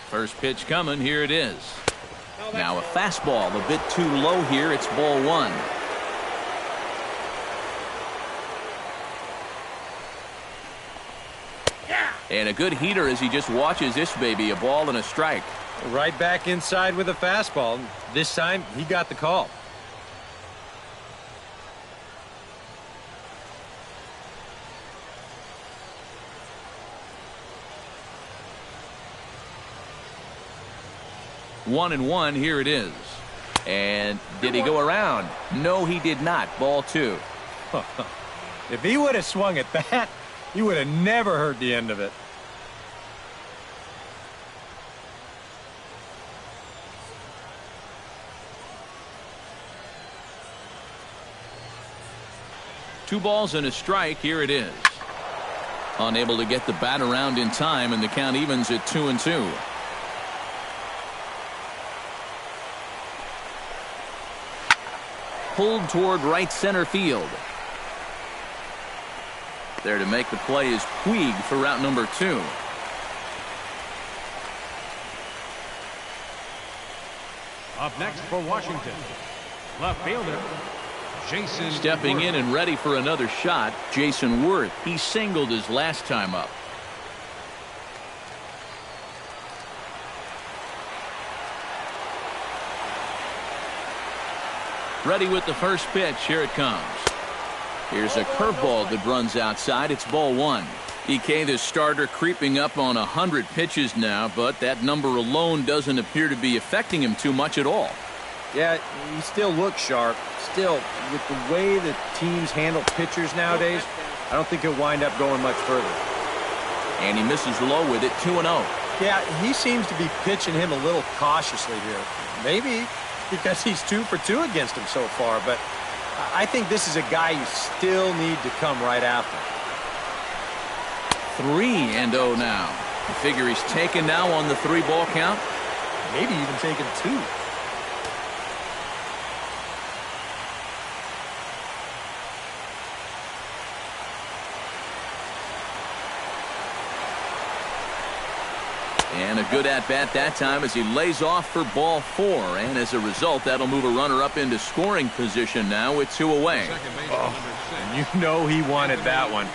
Speaker 1: First pitch coming. Here it is. Now a fastball, a bit too low here. It's ball 1. And a good heater as he just watches this baby, a ball and a strike.
Speaker 4: Right back inside with a fastball. This time, he got the call.
Speaker 1: One and one. Here it is. And did he go around? No, he did not. Ball 2.
Speaker 4: If he would have swung at that, he would have never heard the end of it.
Speaker 1: Two balls and a strike. Here it is. Unable to get the bat around in time, and the count evens at 2-2. Pulled toward right center field. There to make the play is Puig for route number 2.
Speaker 3: Up next for Washington, left fielder, Jason
Speaker 1: Stepping
Speaker 3: Worth.
Speaker 1: in and ready for another shot, Jason Worth. He singled his last time up. Ready with the first pitch. Here it comes. Here's a curveball that runs outside. It's ball 1. EK, the starter, creeping up on 100 pitches now, but that number alone doesn't appear to be affecting him too much at all.
Speaker 4: Yeah, he still looks sharp. Still, with the way the teams handle pitchers nowadays, I don't think he'll wind up going much further.
Speaker 1: And he misses low with it, 2-0.
Speaker 4: Yeah, he seems to be pitching him a little cautiously here. Maybe because he's 2 for 2 against him so far, but I think this is a guy you still need to come right after.
Speaker 1: 3-0 now. You figure he's taken now on the 3-ball count?
Speaker 2: Maybe even taking 2.
Speaker 1: And a good at-bat that time as he lays off for ball 4. And as a result, that'll move a runner up into scoring position now with 2 away.
Speaker 4: And you know he wanted that one.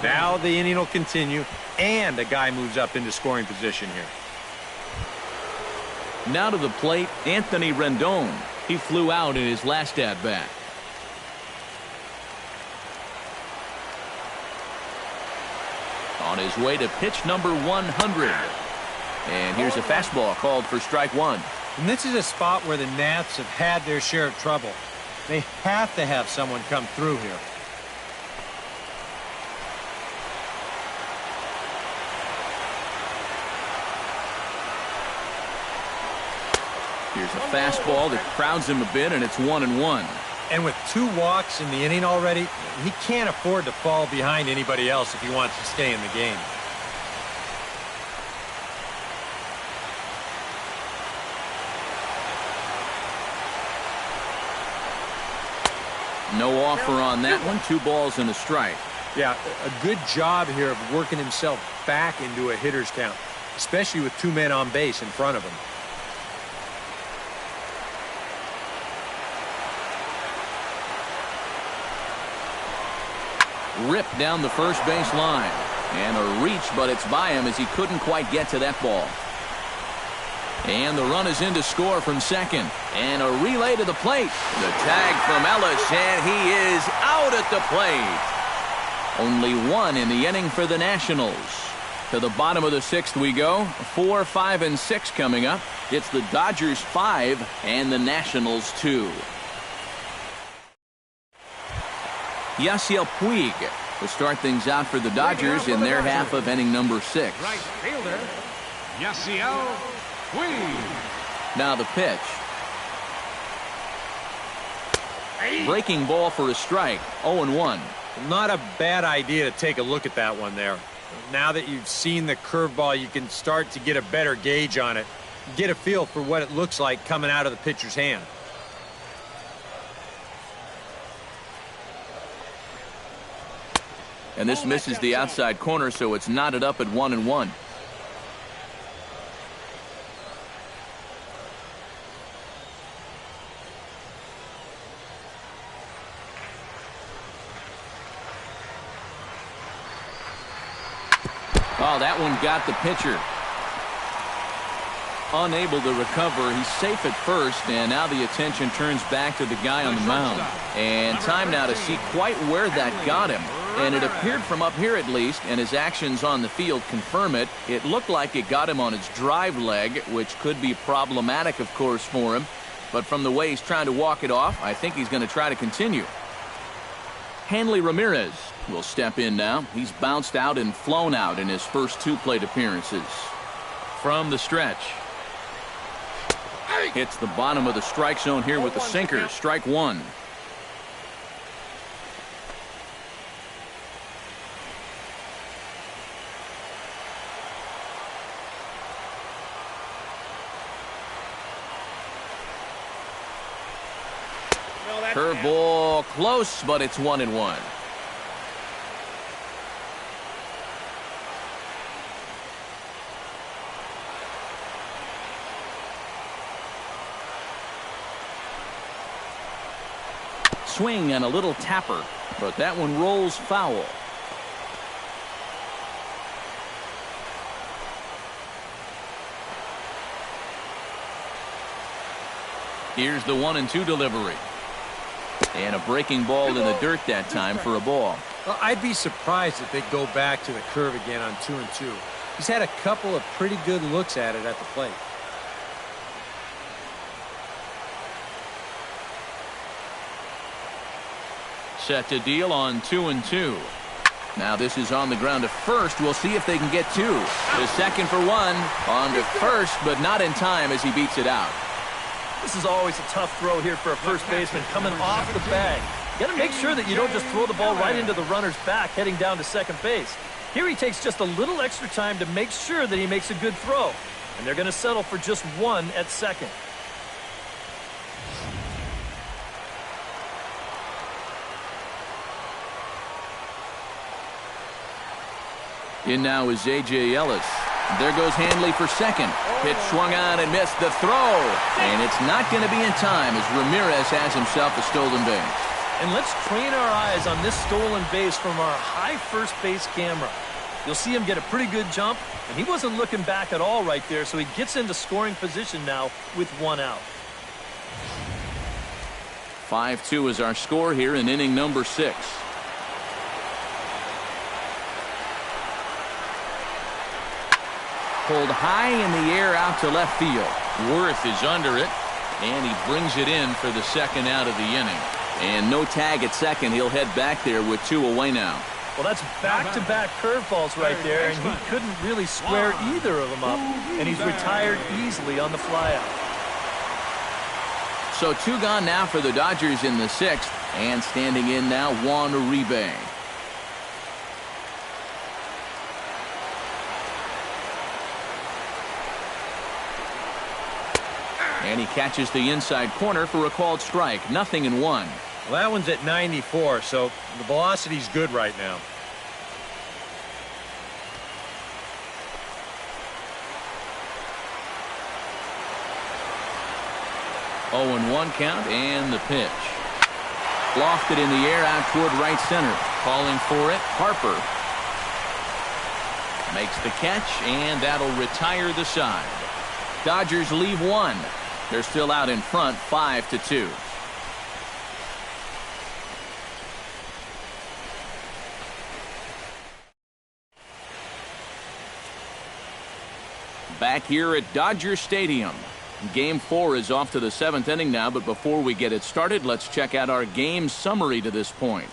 Speaker 4: Now the inning will continue, and a guy moves up into scoring position here.
Speaker 1: Now to the plate, Anthony Rendon. He flew out in his last at-bat. On his way to pitch number 100. And here's a fastball called for strike 1.
Speaker 4: And this is a spot where the Nats have had their share of trouble. They have to have someone come through here.
Speaker 1: Here's a fastball that crowds him a bit, and it's 1-1.
Speaker 4: And with 2 walks in the inning already, he can't afford to fall behind anybody else if he wants to stay in the game.
Speaker 1: No offer on that one. 2 balls and a strike.
Speaker 4: Yeah, a good job here of working himself back into a hitter's count, especially with 2 men on base in front of him.
Speaker 1: Ripped down the first base line. And a reach, but it's by him as he couldn't quite get to that ball. And the run is in to score from second. And a relay to the plate. The tag from Ellis, and he is out at the plate. Only 1 in the inning for the Nationals. To the bottom of the 6th we go. 4, 5, and 6 coming up. It's the Dodgers 5 and the Nationals 2. Yasiel Puig will start things out for the Dodgers in their half of inning number 6.
Speaker 3: Right fielder, Yasiel Puig.
Speaker 1: Now the pitch. Breaking ball for a strike. 0-1.
Speaker 4: Not a bad idea to take a look at that one there. Now that you've seen the curveball, you can start to get a better gauge on it. Get a feel for what it looks like coming out of the pitcher's hand.
Speaker 1: And this misses the outside corner, so it's knotted up at 1-1. Oh, that one got the pitcher. Unable to recover. He's safe at first, and now the attention turns back to the guy on the mound. And time now to see quite where that got him. And it appeared from up here at least, and his actions on the field confirm it. It looked like it got him on his drive leg, which could be problematic, of course, for him. But from the way he's trying to walk it off, I think he's going to try to continue. Hanley Ramirez will step in now. He's bounced out and flown out in his first 2 plate appearances. From the stretch. Hits the bottom of the strike zone here with the sinker. Strike 1. Curveball close, but it's 1-1. Swing and a little tapper, but that one rolls foul. Here's the 1-2 delivery. And a breaking ball in the dirt that time for a ball.
Speaker 4: Well, I'd be surprised if they go back to the curve again on 2-2. He's had a couple of pretty good looks at it at the plate.
Speaker 1: Set to deal on 2-2. Now this is on the ground to first. We'll see if they can get 2. The second for 1. On to first, but not in time as he beats it out.
Speaker 2: This is always a tough throw here for a first baseman coming off the bag. You got to make sure that you don't just throw the ball right into the runner's back heading down to second base. Here he takes just a little extra time to make sure that he makes a good throw. And they're going to settle for just 1 at second.
Speaker 1: In now is A.J. Ellis. There goes Hanley for second. Pitch swung on and missed the throw. And it's not going to be in time as Ramirez has himself a stolen base.
Speaker 2: And let's train our eyes on this stolen base from our high first base camera. You'll see him get a pretty good jump, and he wasn't looking back at all right there, so he gets into scoring position now with 1 out.
Speaker 1: 5-2 is our score here in inning number 6. Pulled high in the air out to left field. Worth is under it, and he brings it in for the second out of the inning. And no tag at second. He'll head back there with 2 away now.
Speaker 2: Well, that's back-to-back curveballs right there, and he couldn't really square either of them up, and he's retired easily on the flyout.
Speaker 1: So 2 gone now for the Dodgers in the 6th, and standing in now Juan Uribe. And he catches the inside corner for a called strike. 0-1.
Speaker 4: Well, that one's at 94, so the velocity's good right now.
Speaker 1: Oh, 0-1 count, and the pitch. Lofted in the air out toward right center. Calling for it, Harper. Makes the catch, and that'll retire the side. Dodgers leave 1. They're still out in front, 5-2. Back here at Dodger Stadium. Game 4 is off to the 7th inning now, but before we get it started, let's check out our game summary to this point.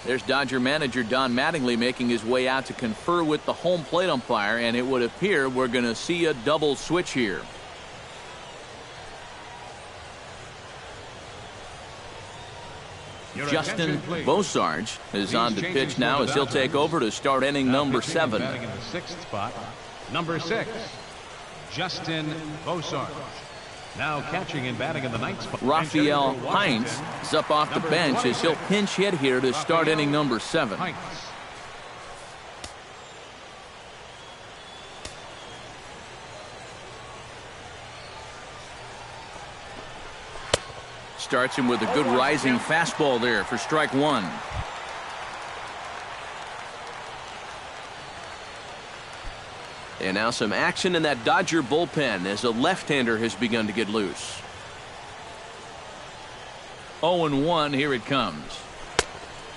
Speaker 1: There's Dodger manager Don Mattingly making his way out to confer with the home plate umpire, and it would appear we're going to see a double switch here. Justin Bosarge is on the pitch now as he'll take over to start inning number 7.
Speaker 3: Batting in the 6th spot, number 6, Justin Bosarge. Now catching and batting in the 9th spot.
Speaker 1: Rafael Hines is up off the bench as he'll pinch hit here to start inning number 7. Starts him with a good rising fastball there for strike 1. And now some action in that Dodger bullpen as a left-hander has begun to get loose. 0-1, here it comes.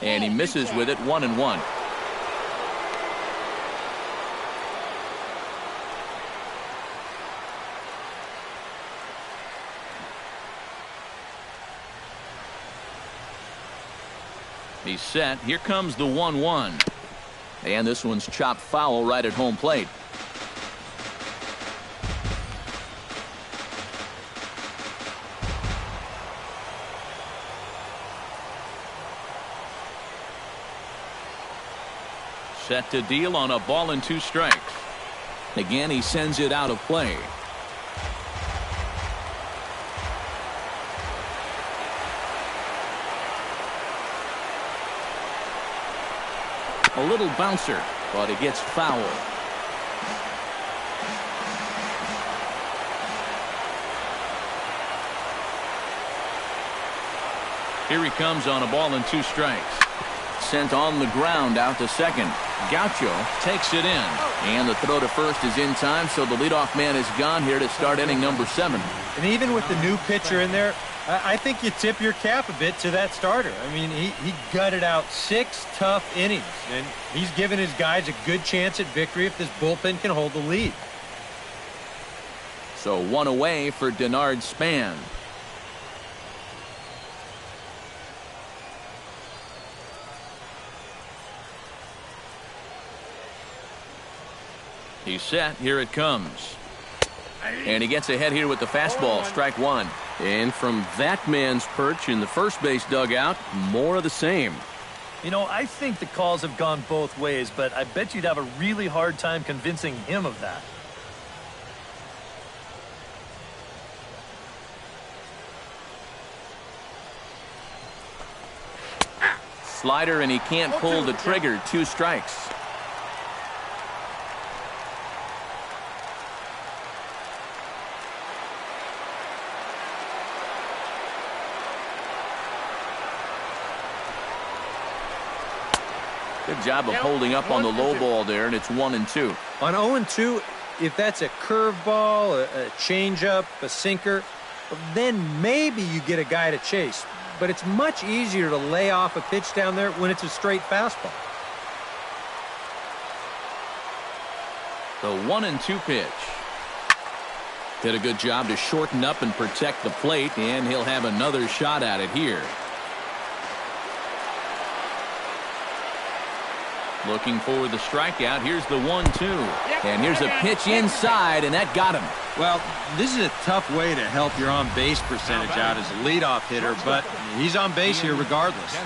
Speaker 1: And he misses with it, 1-1. He's set. Here comes the 1-1. And this one's chopped foul right at home plate. Set to deal on a ball and 2 strikes. Again, he sends it out of play. A little bouncer, but it gets foul. Here he comes on a ball and 2 strikes. Sent on the ground out to second. Gaucho takes it in. And the throw to first is in time, so the leadoff man is gone here to start inning number 7.
Speaker 4: And even with the new pitcher in there, I think you tip your cap a bit to that starter. I mean, he gutted out 6 tough innings, and he's given his guys a good chance at victory if this bullpen can hold the lead.
Speaker 1: So 1 away for Denard Span. He's set. Here it comes. And he gets ahead here with the fastball. Strike 1. And from that man's perch in the first base dugout, more of the same.
Speaker 2: You know, I think the calls have gone both ways, but I bet you'd have a really hard time convincing him of that.
Speaker 1: Slider, and he can't pull the trigger. 2 strikes. Good job of holding up on the low ball there, and it's 1-2.
Speaker 4: On 0-2, if that's a curveball, a changeup, a sinker, then maybe you get a guy to chase. But it's much easier to lay off a pitch down there when it's a straight fastball.
Speaker 1: The 1-2 pitch. Did a good job to shorten up and protect the plate, and he'll have another shot at it here. Looking for the strikeout. Here's the 1-2. And here's a pitch inside, and that got him.
Speaker 4: Well, this is a tough way to help your on-base percentage out as a leadoff hitter, but he's on base here regardless.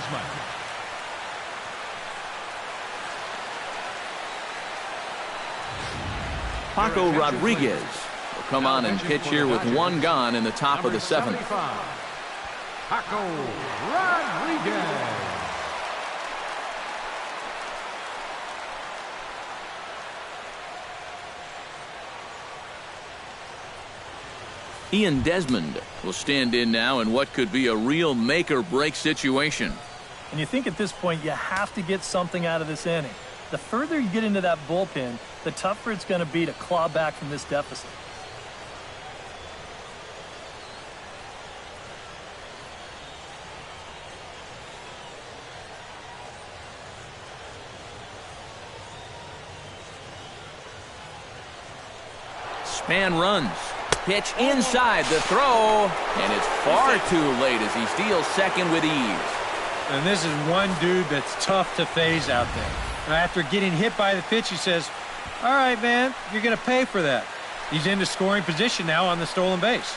Speaker 1: Paco Rodriguez will come on and pitch here with 1 gone in the top of the 7th.
Speaker 3: Paco Rodriguez.
Speaker 1: Ian Desmond will stand in now in what could be a real make-or-break situation.
Speaker 2: And you think at this point you have to get something out of this inning. The further you get into that bullpen, the tougher it's going to be to claw back from this deficit.
Speaker 1: Span runs. Pitch inside the throw, and it's far too late as he steals second with ease.
Speaker 4: And this is one dude that's tough to phase out there. After getting hit by the pitch, he says, all right, man, you're going to pay for that. He's into scoring position now on the stolen base.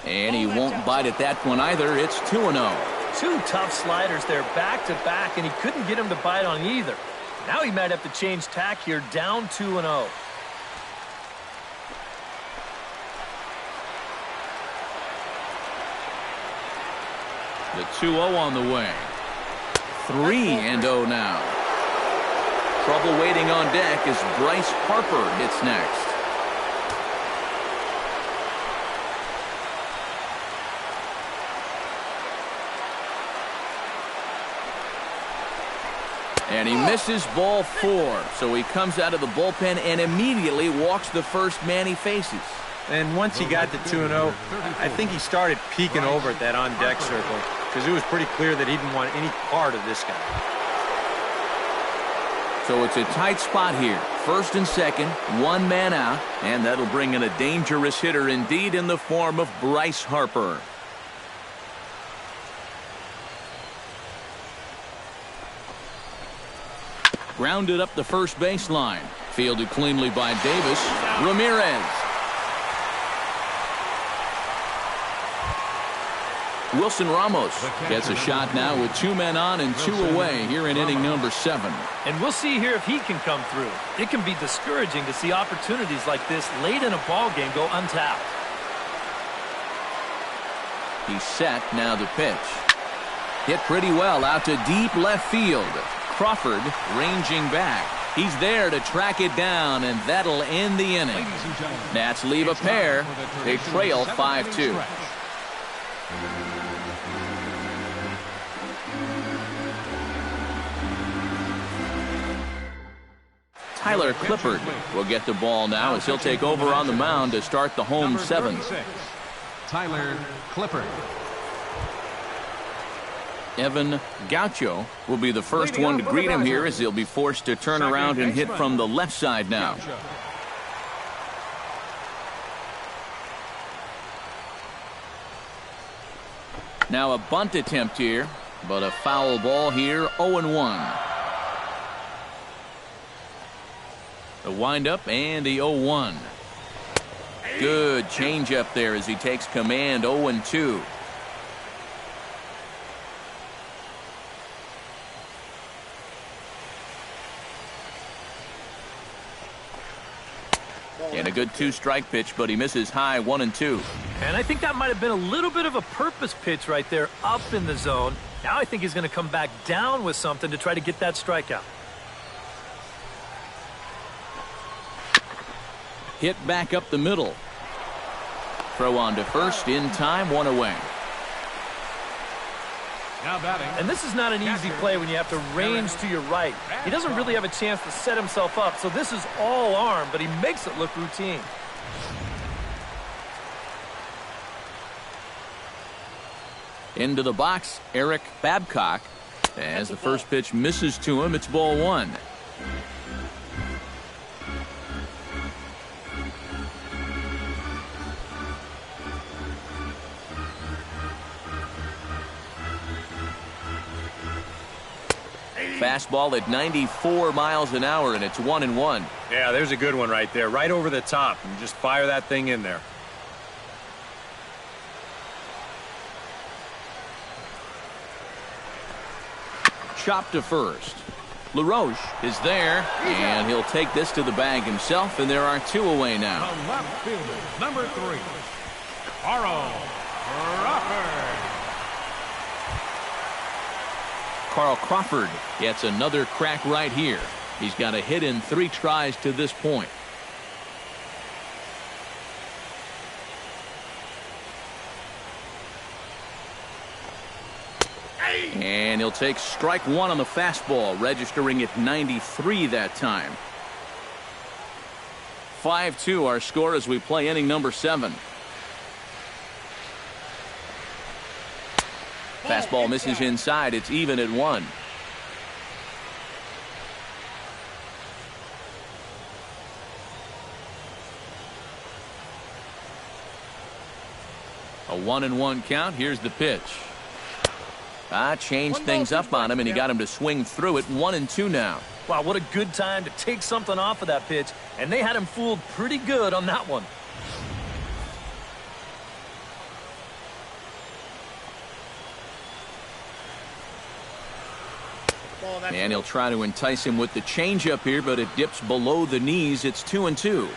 Speaker 1: And he won't bite at that one either. It's 2-0.
Speaker 2: 2 tough sliders there back-to-back, and he couldn't get him to bite on either. Now he might have to change tack here, down 2-0.
Speaker 1: The 2-0 on the way. 3-0 now. Trouble waiting on deck as Bryce Harper hits next. And he misses ball 4, so he comes out of the bullpen and immediately walks the first man he faces.
Speaker 4: And once he got to 2-0, I think he started peeking over at that on-deck circle because it was pretty clear that he didn't want any part of this guy.
Speaker 1: So it's a tight spot here. First and second, one man out, and that'll bring in a dangerous hitter indeed in the form of Bryce Harper. Grounded up the first baseline. Fielded cleanly by Davis. Ramirez. Wilson Ramos gets a shot now with 2 men on and 2 away here in inning number 7.
Speaker 2: And we'll see here if he can come through. It can be discouraging to see opportunities like this late in a ball game go untapped.
Speaker 1: He's set, now the pitch. Hit pretty well out to deep left field. Crawford ranging back. He's there to track it down, and that'll end the inning. Nats leave a pair. They trail 5-2. Tyler Clippard will get the ball now as he'll take over on the mound to start the home 7th.
Speaker 3: Tyler Clippard.
Speaker 1: Evan Gaucho will be the first one to greet him here as he'll be forced to turn around and hit from the left side now. Now a bunt attempt here, but a foul ball here, 0-1. The windup and the 0-1. Good changeup there as he takes command, 0-2. And a good 2-strike pitch, but he misses high, 1-2.
Speaker 2: And I think that might have been a little bit of a purpose pitch right there up in the zone. Now I think he's going to come back down with something to try to get that strikeout.
Speaker 1: Hit back up the middle. Throw on to first in time, 1 away.
Speaker 3: Now batting.
Speaker 2: And this is not an easy play when you have to range to your right. He doesn't really have a chance to set himself up, so this is all arm, but he makes it look routine.
Speaker 1: Into the box, Eric Babcock. As the first pitch misses to him, it's ball 1. Fastball at 94 miles an hour, and it's 1-1.
Speaker 4: Yeah, there's a good one right there, right over the top, and just fire that thing in there.
Speaker 1: Chop to first. LaRoche is there, and he'll take this to the bag himself, and there are 2 away now.
Speaker 3: The left fielder, number 3, Carl Crawford.
Speaker 1: Carl Crawford gets another crack right here. He's got a hit in 3 tries to this point. And he'll take strike 1 on the fastball, registering at 93 that time. 5-2 our score as we play inning number 7. Fastball misses inside. It's even at 1. A 1-1 count. Here's the pitch. Changed things up on him, and he got him to swing through it. 1-2 now.
Speaker 2: Wow, what a good time to take something off of that pitch, and they had him fooled pretty good on that one.
Speaker 1: And he'll try to entice him with the changeup here, but it dips below the knees. It's 2-2.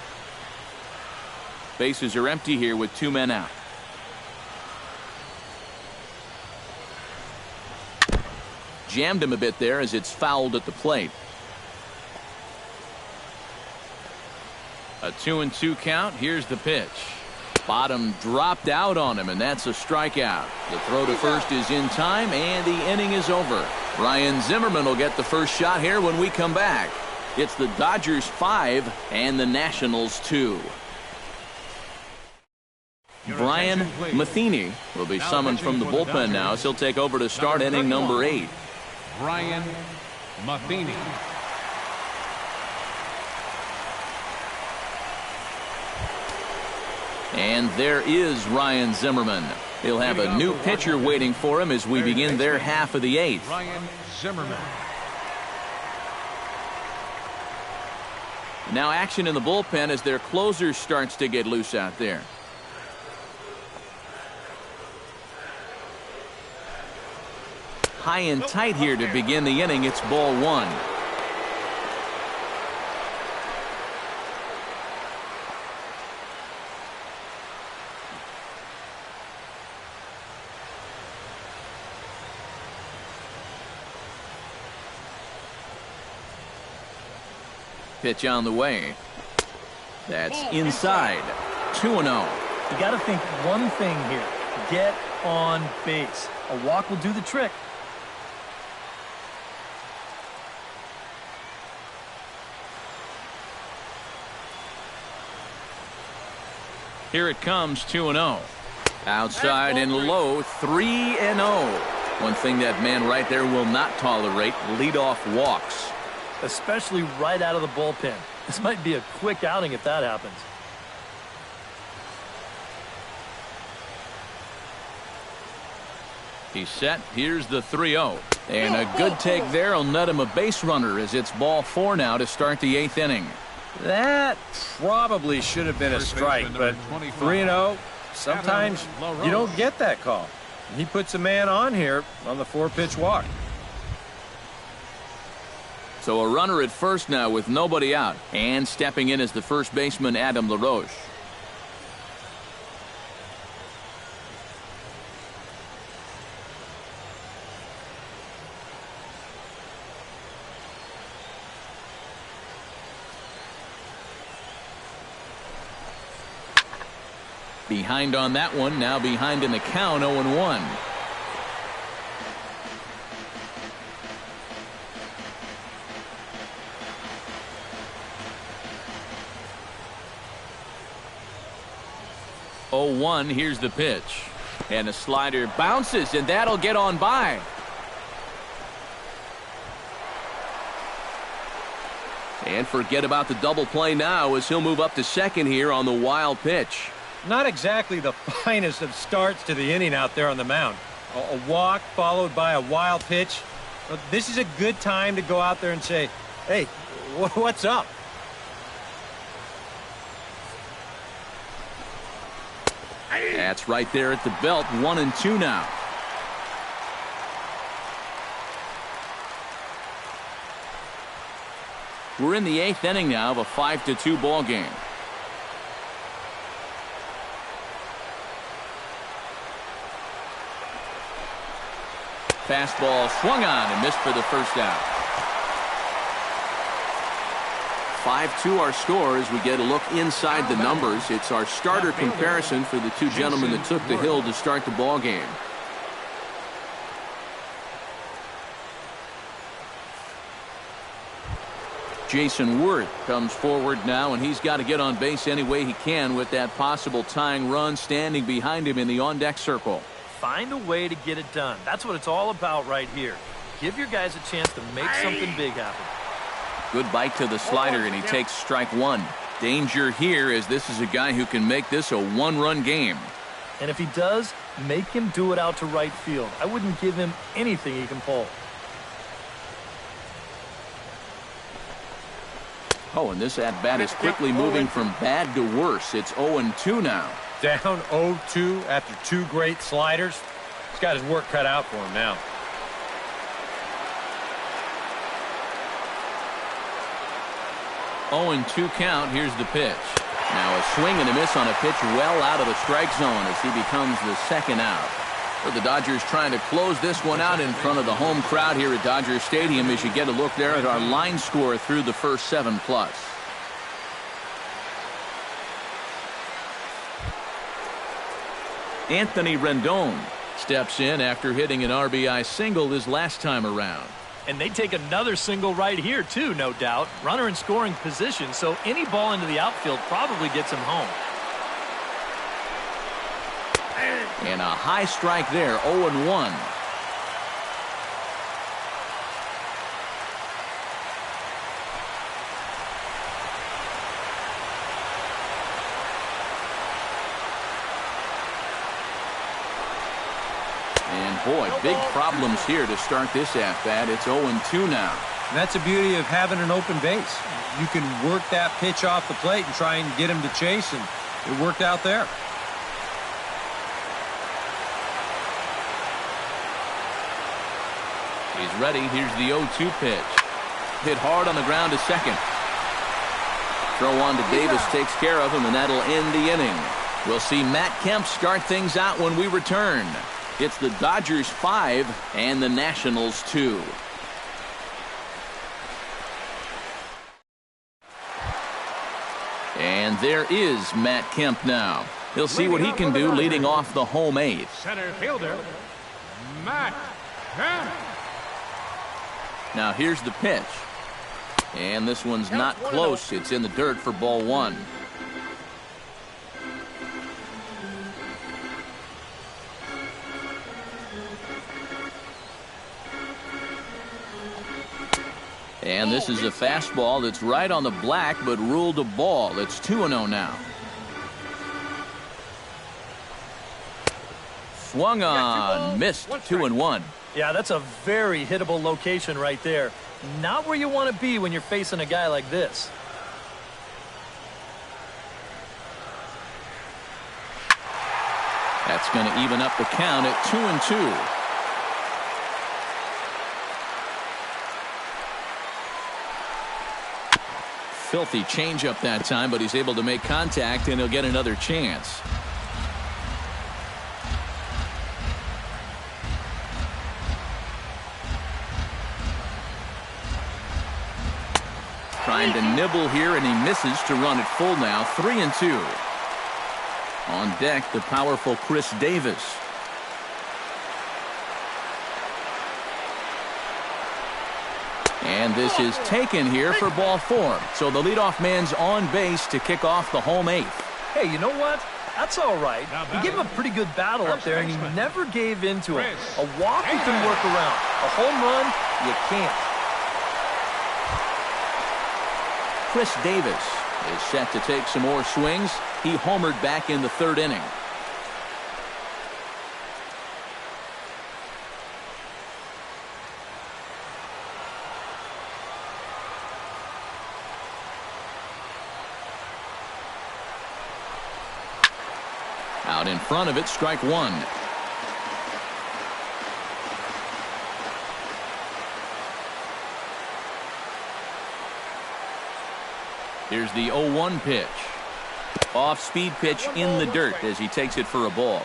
Speaker 1: Bases are empty here with 2 men out. Jammed him a bit there as it's fouled at the plate. A 2-2 count. Here's the pitch. Bottom dropped out on him, and that's a strikeout. The throw to first is in time, and the inning is over. Ryan Zimmerman will get the first shot here when we come back. It's the Dodgers 5 and the Nationals 2. Brian Matheny will be summoned from the bullpen now, so he'll take over to start inning number 8.
Speaker 3: Brian Matheny.
Speaker 1: And there is Ryan Zimmerman. He'll have a new pitcher waiting for him as we begin their half of the 8th.
Speaker 3: Ryan Zimmerman.
Speaker 1: Now action in the bullpen as their closer starts to get loose out there. High and tight here to begin the inning. It's ball 1. Pitch on the way. That's inside. 2-0.
Speaker 2: You got to think one thing here. Get on base. A walk will do the trick.
Speaker 1: Here it comes, 2-0. Outside and low, 3-0. One thing that man right there will not tolerate, leadoff walks.
Speaker 2: Especially right out of the bullpen. This might be a quick outing if that happens.
Speaker 1: He's set. Here's the 3-0. And a good take there will net him a base runner as it's ball 4 now to start the 8th inning.
Speaker 4: That probably should have been a strike, but 3-0, sometimes you don't get that call. He puts a man on here on the 4-pitch walk.
Speaker 1: So a runner at first now with nobody out. And stepping in is the first baseman, Adam LaRoche. Behind on that one, now behind in the count, 0-1. Here's the pitch. And a slider bounces, and that'll get on by. And forget about the double play now as he'll move up to second here on the wild pitch.
Speaker 4: Not exactly the finest of starts to the inning out there on the mound. A walk followed by a wild pitch. But this is a good time to go out there and say, hey, what's up?
Speaker 1: That's right there at the belt. 1-2 now. We're in the 8th inning now of a 5-2 ball game. Fastball swung on and missed for the first out. 5-2 our score as we get a look inside the numbers. It's our starter comparison for the two gentlemen that took the hill to start the ball game. Jason Worth comes forward now, and he's got to get on base any way he can with that possible tying run standing behind him in the on-deck circle.
Speaker 2: Find a way to get it done. That's what it's all about right here. Give your guys a chance to make something big happen. Good
Speaker 1: bite to the slider, and he takes strike 1. Danger here as this is a guy who can make this a one-run game.
Speaker 2: And if he does, make him do it out to right field. I wouldn't give him anything he can pull.
Speaker 1: Oh, and this at-bat is quickly moving from bad to worse. It's 0-2 now.
Speaker 4: Down 0-2 after 2 great sliders. He's got his work cut out for him now.
Speaker 1: 0-2 count. Here's the pitch. Now a swing and a miss on a pitch well out of the strike zone as he becomes the second out. For the Dodgers trying to close this one out in front of the home crowd here at Dodger Stadium as you get a look there at our line score through the first 7+. Anthony Rendon steps in after hitting an RBI single his last time around.
Speaker 2: And they take another single right here, too, no doubt. Runner in scoring position, so any ball into the outfield probably gets him home.
Speaker 1: And a high strike there, 0-1. boy, big problems here to start this at-bat. It's 0-2 now.
Speaker 4: And that's the beauty of having an open base. You can work that pitch off the plate and try and get him to chase, and it worked out there.
Speaker 1: He's ready. Here's the 0-2 pitch. Hit hard on the ground to second. Throw on to Davis takes care of him, and that'll end the inning. We'll see Matt Kemp start things out when we return. It's the Dodgers 5 and the Nationals 2. And there is Matt Kemp now. He'll see what he can do leading off the home eighth.
Speaker 3: Center fielder, Matt Kemp.
Speaker 1: Now here's the pitch. And this one's not close. It's in the dirt for ball one. And this is a fastball that's right on the black, but ruled a ball. It's 2-0 now. Swung on, missed, 2-1.
Speaker 2: Yeah, that's a very hittable location right there. Not where you want to be when you're facing a guy like this.
Speaker 1: That's going to even up the count at 2-2. Filthy changeup that time, but he's able to make contact, and he'll get another chance. Trying to nibble here, and he misses to run it full now. 3-2. On deck, the powerful Chris Davis. And this is taken here for ball four. So the leadoff man's on base to kick off the home eighth.
Speaker 2: Hey, you know what? That's all right. He gave him a pretty good battle up there, and he never gave in to him. A walk you can work around. A home run, you can't.
Speaker 1: Chris Davis is set to take some more swings. He homered back in the third inning. Out in front of it, strike one. Here's the 0-1 pitch. Off-speed pitch in the dirt as he takes it for a ball.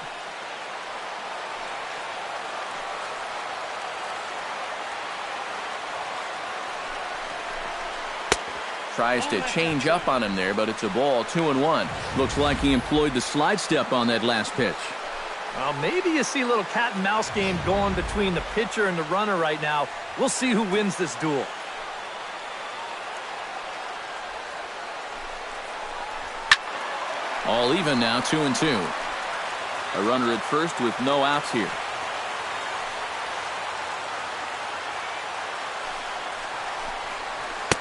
Speaker 1: Tries to change up on him there, but it's a ball. 2-1. Looks like he employed the slide step on that last pitch.
Speaker 2: Well, maybe you see a little cat and mouse game going between the pitcher and the runner right now. We'll see who wins this duel.
Speaker 1: All even now, 2-2. A runner at first with no outs here.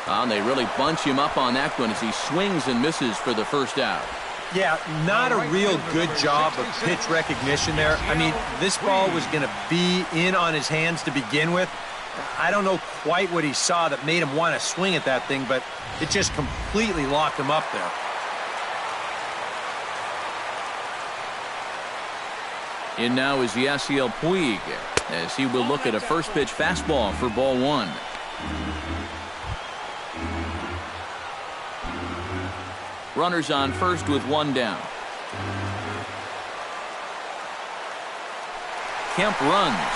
Speaker 1: And they really bunch him up on that one as he swings and misses for the first out.
Speaker 4: Yeah, not a real good job of pitch recognition there. I mean, this ball was going to be in on his hands to begin with. I don't know quite what he saw that made him want to swing at that thing, but it just completely locked him up there.
Speaker 1: In now is Yasiel Puig as he will look at a first pitch fastball for ball one. Runners on first with one down. Kemp runs.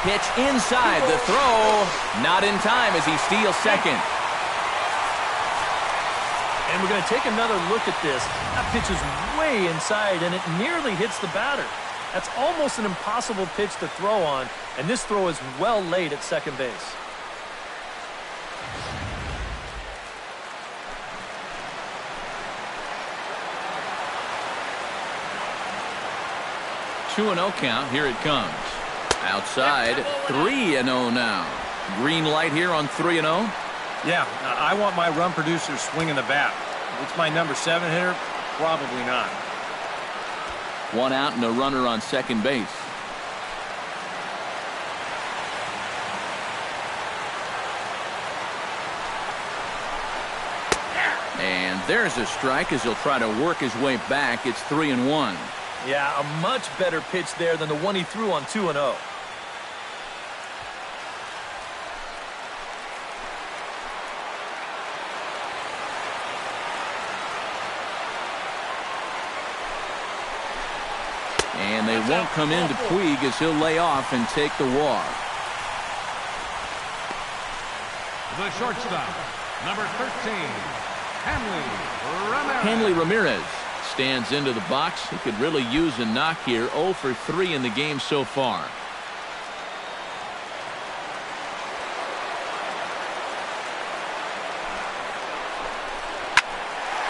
Speaker 1: Pitch inside. The throw not in time as he steals second.
Speaker 2: And we're going to take another look at this. That pitch is way inside, and it nearly hits the batter. That's almost an impossible pitch to throw on, and this throw is well laid at second base.
Speaker 1: Two 2-0 count. Here it comes. Outside, 3-0 now. Green light here on 3-0.
Speaker 4: Yeah, I want my run producer swinging the bat. It's my number 7 hitter? Probably not.
Speaker 1: One out and a runner on second base. There's a strike as he'll try to work his way back. It's 3-1.
Speaker 2: Yeah, a much better pitch there than the one he threw on 2-0.
Speaker 1: And they won't come into Puig as he'll lay off and take the walk.
Speaker 3: The shortstop, number 13,
Speaker 1: Hanley Ramirez stands into the box. He could really use a knock here. 0 for 3 in the game so far.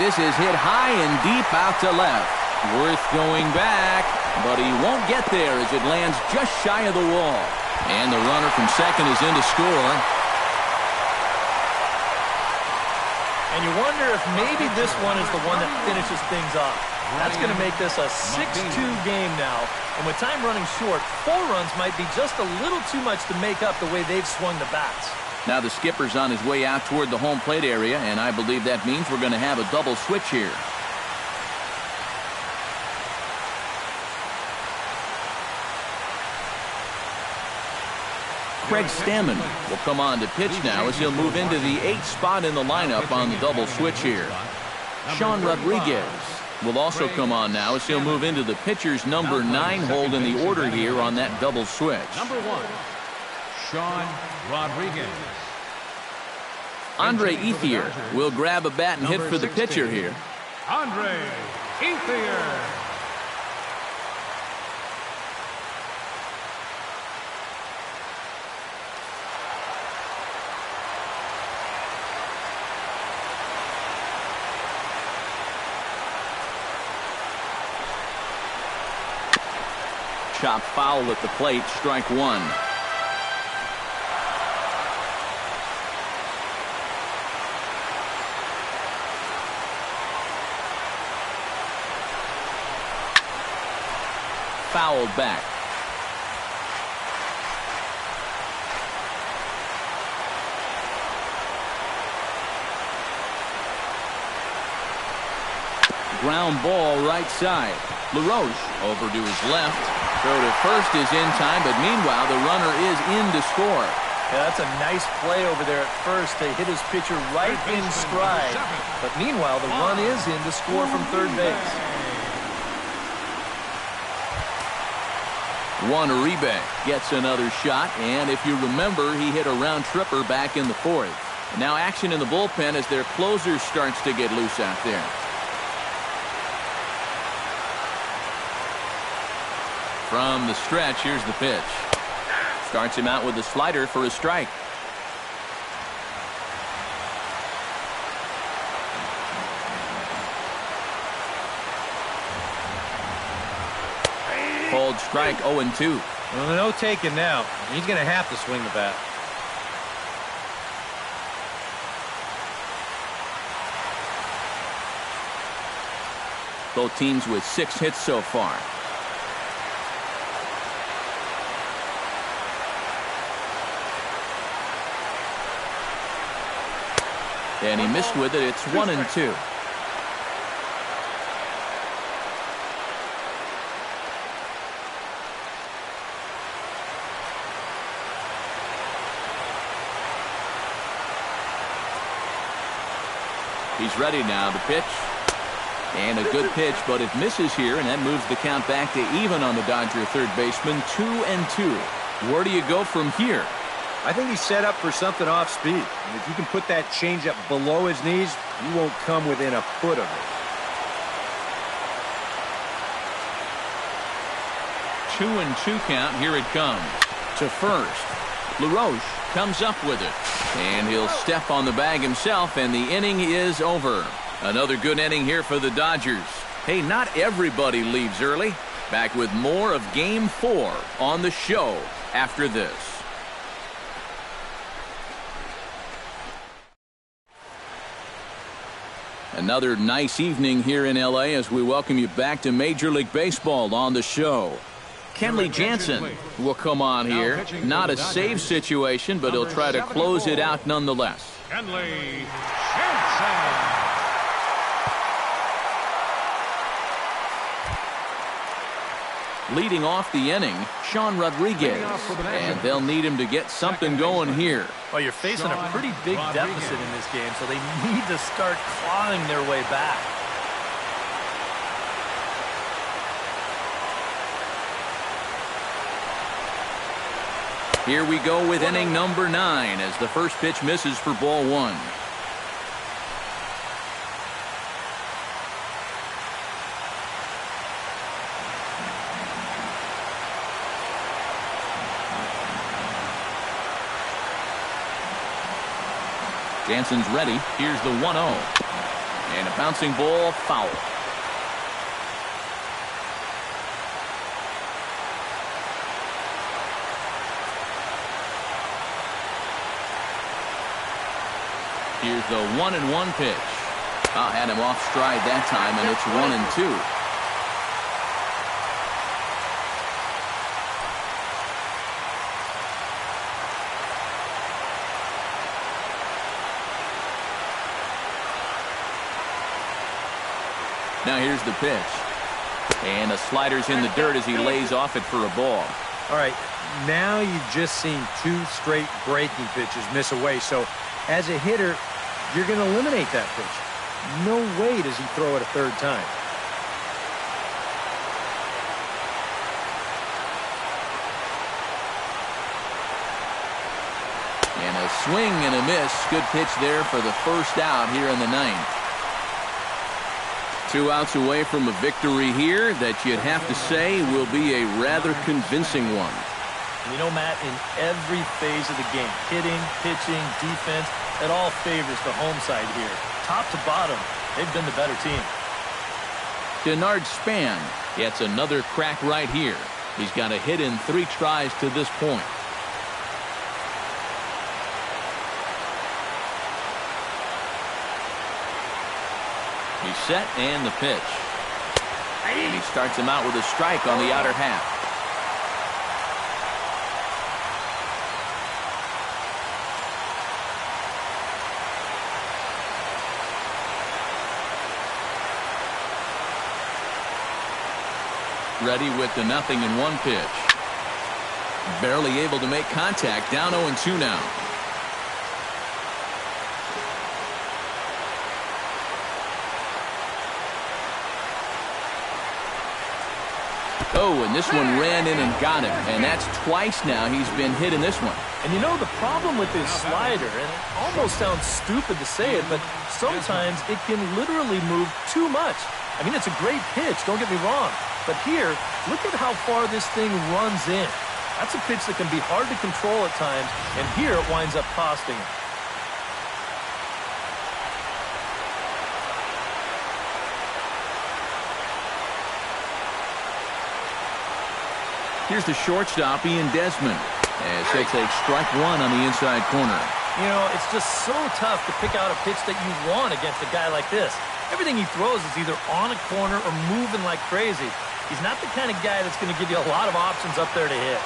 Speaker 1: This is hit high and deep out to left. Worth going back, but he won't get there as it lands just shy of the wall. And the runner from second is in to score.
Speaker 2: And you wonder if maybe this one is the one that finishes things off. That's going to make this a 6-2 game now. And with time running short, 4 runs might be just a little too much to make up the way they've swung the bats.
Speaker 1: Now the skipper's on his way out toward the home plate area, and I believe that means we're going to have a double switch here. Craig Stammen will come on to pitch now as he'll move into the 8th spot in the lineup on the double switch here. Sean Rodriguez will also come on now as he'll move into the pitcher's number 9 hold in the order here on that double switch.
Speaker 3: Number 1, Sean Rodriguez.
Speaker 1: Andre Ethier will grab a bat and hit for the pitcher here.
Speaker 3: Andre Ethier.
Speaker 1: Chop foul at the plate, strike 1. Fouled back. Ground ball right side. LaRoche over to his left. Throw to first is in time, but meanwhile the runner is in to score.
Speaker 2: Yeah, that's a nice play over there at first. They hit his pitcher right in stride. But meanwhile, the run is in to score from third base.
Speaker 1: Juan Uribe gets another shot, and if you remember, he hit a round tripper back in the 4th. Now action in the bullpen as their closer starts to get loose out there. From the stretch, here's the pitch. Starts him out with a slider for a strike. Called strike 0-2.
Speaker 4: Well, no taking now. He's going to have to swing the bat.
Speaker 1: Both teams with 6 hits so far. And he missed with it. It's 1-2. He's ready now to pitch. And a good pitch, but it misses here, and that moves the count back to even on the Dodger third baseman. 2-2. Where do you go from here?
Speaker 4: I think he's set up for something off speed. And if you can put that changeup below his knees, you won't come within a foot of it.
Speaker 1: 2-2 count. Here it comes. To first. LaRoche comes up with it. And he'll step on the bag himself, and the inning is over. Another good inning here for the Dodgers. Hey, not everybody leaves early. Back with more of Game 4 on the show after this. Another nice evening here in L.A. as we welcome you back to Major League Baseball on the show. Kenley Jansen will come on here. Not a save situation, but he'll try to close it out nonetheless.
Speaker 3: Kenley Jansen.
Speaker 1: Leading off the inning, Sean Rodriguez. And they'll need him to get something going here.
Speaker 2: Well, you're facing a pretty big deficit in this game, so they need to start clawing their way back.
Speaker 1: Here we go with inning number 9 as the first pitch misses for ball 1. Jansen's ready. Here's the 1-0. And a bouncing ball, foul. Here's the 1-1 pitch. Had him off stride that time, and it's 1-2. Now here's the pitch. And the slider's in the dirt as he lays off it for a ball.
Speaker 4: All right, now you've just seen 2 straight breaking pitches miss away. So as a hitter, you're going to eliminate that pitch. No way does he throw it a third time.
Speaker 1: And a swing and a miss. Good pitch there for the first out here in the 9th. 2 outs away from a victory here that you'd have to say will be a rather convincing one.
Speaker 2: You know, Matt, in every phase of the game, hitting, pitching, defense, it all favors the home side here. Top to bottom, they've been the better team.
Speaker 1: Denard Span gets another crack right here. He's got a hit in 3 tries to this point. He's set and the pitch. And he starts him out with a strike on the outer half. Ready with the 0-1 pitch. Barely able to make contact. Down 0-2 now. Oh, and this one ran in and got him. And that's twice now he's been hit in this one.
Speaker 2: And you know, the problem with his slider, and it almost sounds stupid to say it, but sometimes it can literally move too much. I mean, it's a great pitch, don't get me wrong. But here, look at how far this thing runs in. That's a pitch that can be hard to control at times, and here it winds up costing him.
Speaker 1: Here's the shortstop, Ian Desmond, as he'll take strike 1 on the inside corner.
Speaker 2: You know, it's just so tough to pick out a pitch that you want against a guy like this. Everything he throws is either on a corner or moving like crazy. He's not the kind of guy that's going to give you a lot of options up there to hit.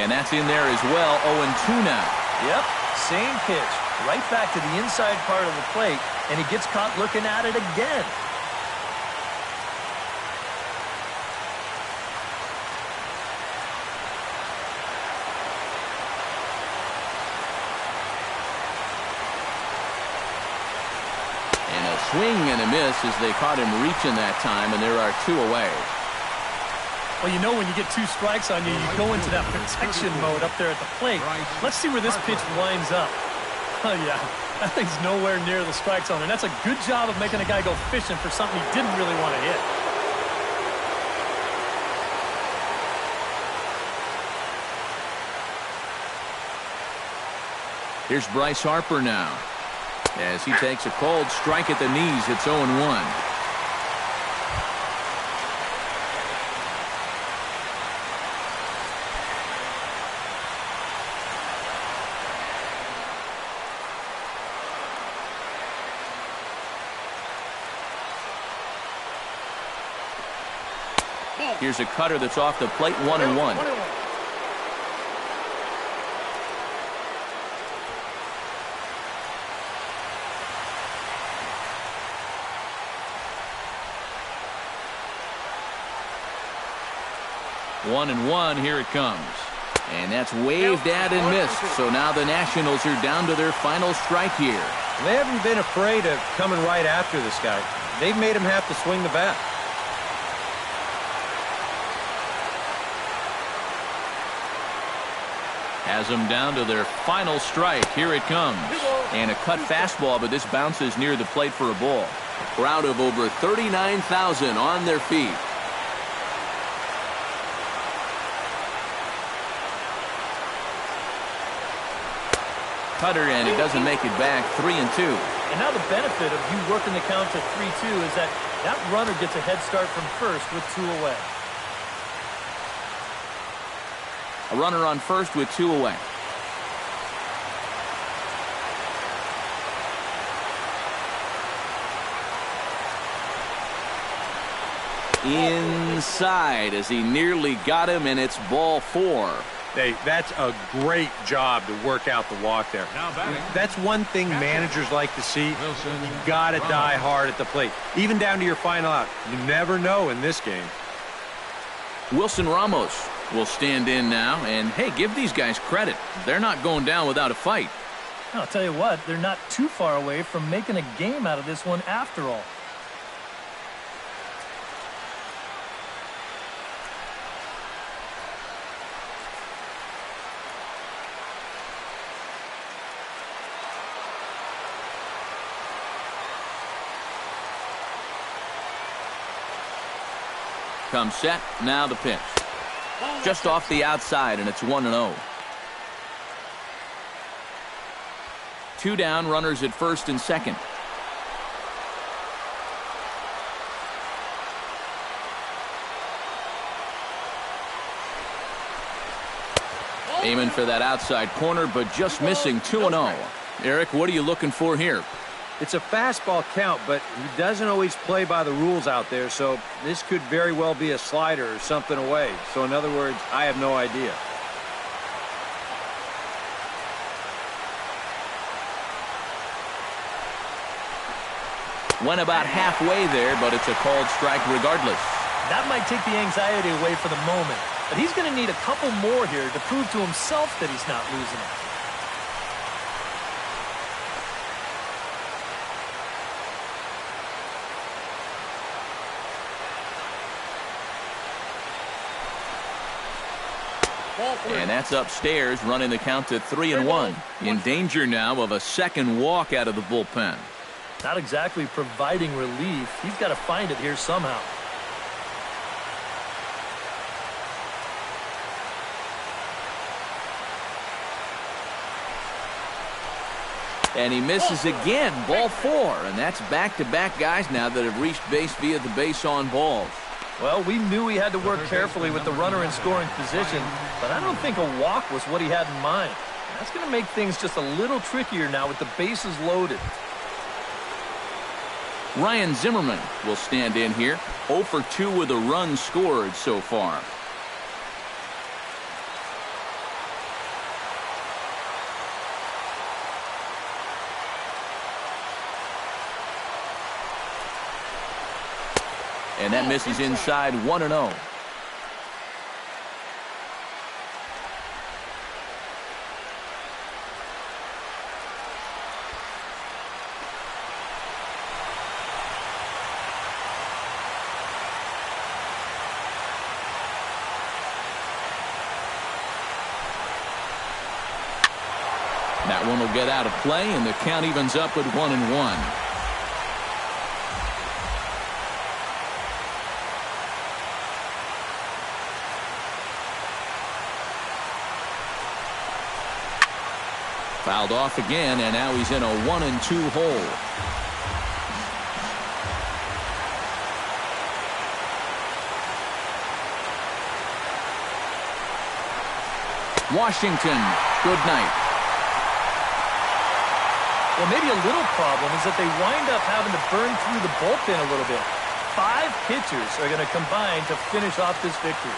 Speaker 1: And that's in there as well. 0-2 now.
Speaker 2: Yep, same pitch. Right back to the inside part of the plate, and he gets caught looking at it again.
Speaker 1: And a swing and a miss as they caught him reaching that time, and there are 2 away.
Speaker 2: Well, you know, when you get 2 strikes on you, you go into that protection mode up there at the plate. Let's see where this pitch winds up. Oh, yeah, that thing's nowhere near the strike zone, and that's a good job of making a guy go fishing for something he didn't really want to hit.
Speaker 1: Here's Bryce Harper now, as he takes a cold strike at the knees. It's 0-1. Here's a cutter that's off the plate, 1-1. 1-1, here it comes. And that's waved at and missed. So now the Nationals are down to their final strike here.
Speaker 4: They haven't been afraid of coming right after this guy. They've made him have to swing the bat.
Speaker 1: Has them down to their final strike. Here it comes. And a cut fastball, but this bounces near the plate for a ball. A crowd of over 39,000 on their feet. Cutter, and it doesn't make it back. 3-2.
Speaker 2: And now the benefit of you working the count to 3-2 is that that runner gets a head start from first with 2 away.
Speaker 1: A runner on first with 2 away. Inside as he nearly got him, and it's ball 4.
Speaker 4: Hey, that's a great job to work out the walk there. That's one thing managers like to see. You got to die hard at the plate, even down to your final out. You never know in this game.
Speaker 1: Wilson Ramos will stand in now, and hey, give these guys credit. They're not going down without a fight.
Speaker 2: I'll tell you what, they're not too far away from making a game out of this one after all.
Speaker 1: Comes set, now the pitch. Just off the outside, and it's 1-0. 2 down, runners at first and second. Aiming for that outside corner, but just missing. 2-0. Eric, what are you looking for here?
Speaker 4: It's a fastball count, but he doesn't always play by the rules out there, so this could very well be a slider or something away. So in other words, I have no idea.
Speaker 1: Went about halfway there, but it's a called strike regardless.
Speaker 2: That might take the anxiety away for the moment, but he's going to need a couple more here to prove to himself that he's not losing it.
Speaker 1: And that's upstairs, running the count to 3-1. In danger now of a second walk out of the bullpen.
Speaker 2: Not exactly providing relief. He's got to find it here somehow.
Speaker 1: And he misses again. Ball 4. And that's back-to-back guys now that have reached base via the base on balls.
Speaker 2: Well, we knew he had to work carefully with the runner in scoring position, but I don't think a walk was what he had in mind. That's going to make things just a little trickier now with the bases loaded.
Speaker 1: Ryan Zimmerman will stand in here. 0 for 2 with a run scored so far. And that misses inside. 1-0. That one will get out of play, and the count evens up at 1-1. Fouled off again, and now he's in a 1-2 hole. Washington, good night.
Speaker 2: Well, maybe a little problem is that they wind up having to burn through the bullpen a little bit. 5 pitchers are going to combine to finish off this victory.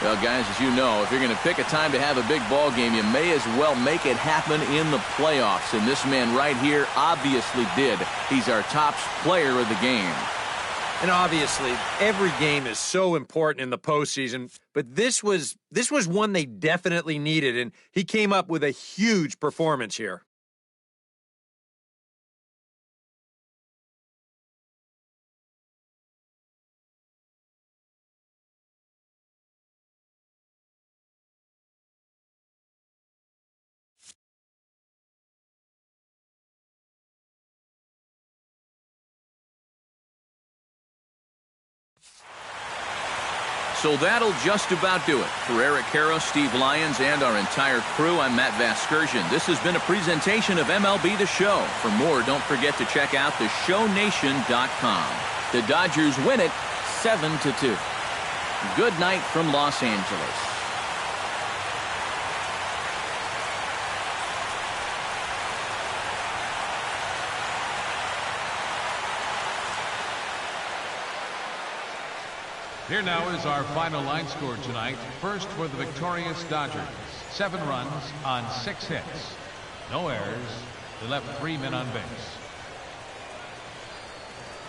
Speaker 1: Well, guys, as you know, if you're going to pick a time to have a big ball game, you may as well make it happen in the playoffs. And this man right here obviously did. He's our top player of the game.
Speaker 4: And obviously, every game is so important in the postseason, but this was one they definitely needed, and he came up with a huge performance here.
Speaker 1: So that'll just about do it. For Eric Harrow, Steve Lyons, and our entire crew, I'm Matt Vasgersian. This has been a presentation of MLB The Show. For more, don't forget to check out theshownation.com. The Dodgers win it 7-2. Good night from Los Angeles.
Speaker 3: Here now is our final line score tonight. First for the victorious Dodgers. 7 runs on 6 hits. No errors. They left 3 men on base.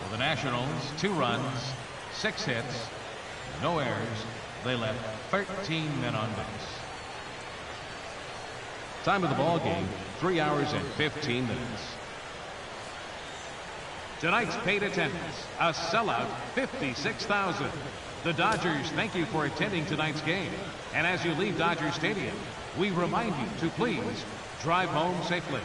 Speaker 3: For the Nationals, 2 runs, 6 hits, no errors. They left 13 men on base. Time of the ball game, 3 hours and 15 minutes. Tonight's paid attendance, a sellout 56,000. The Dodgers thank you for attending tonight's game. And as you leave Dodger Stadium, we remind you to please drive home safely.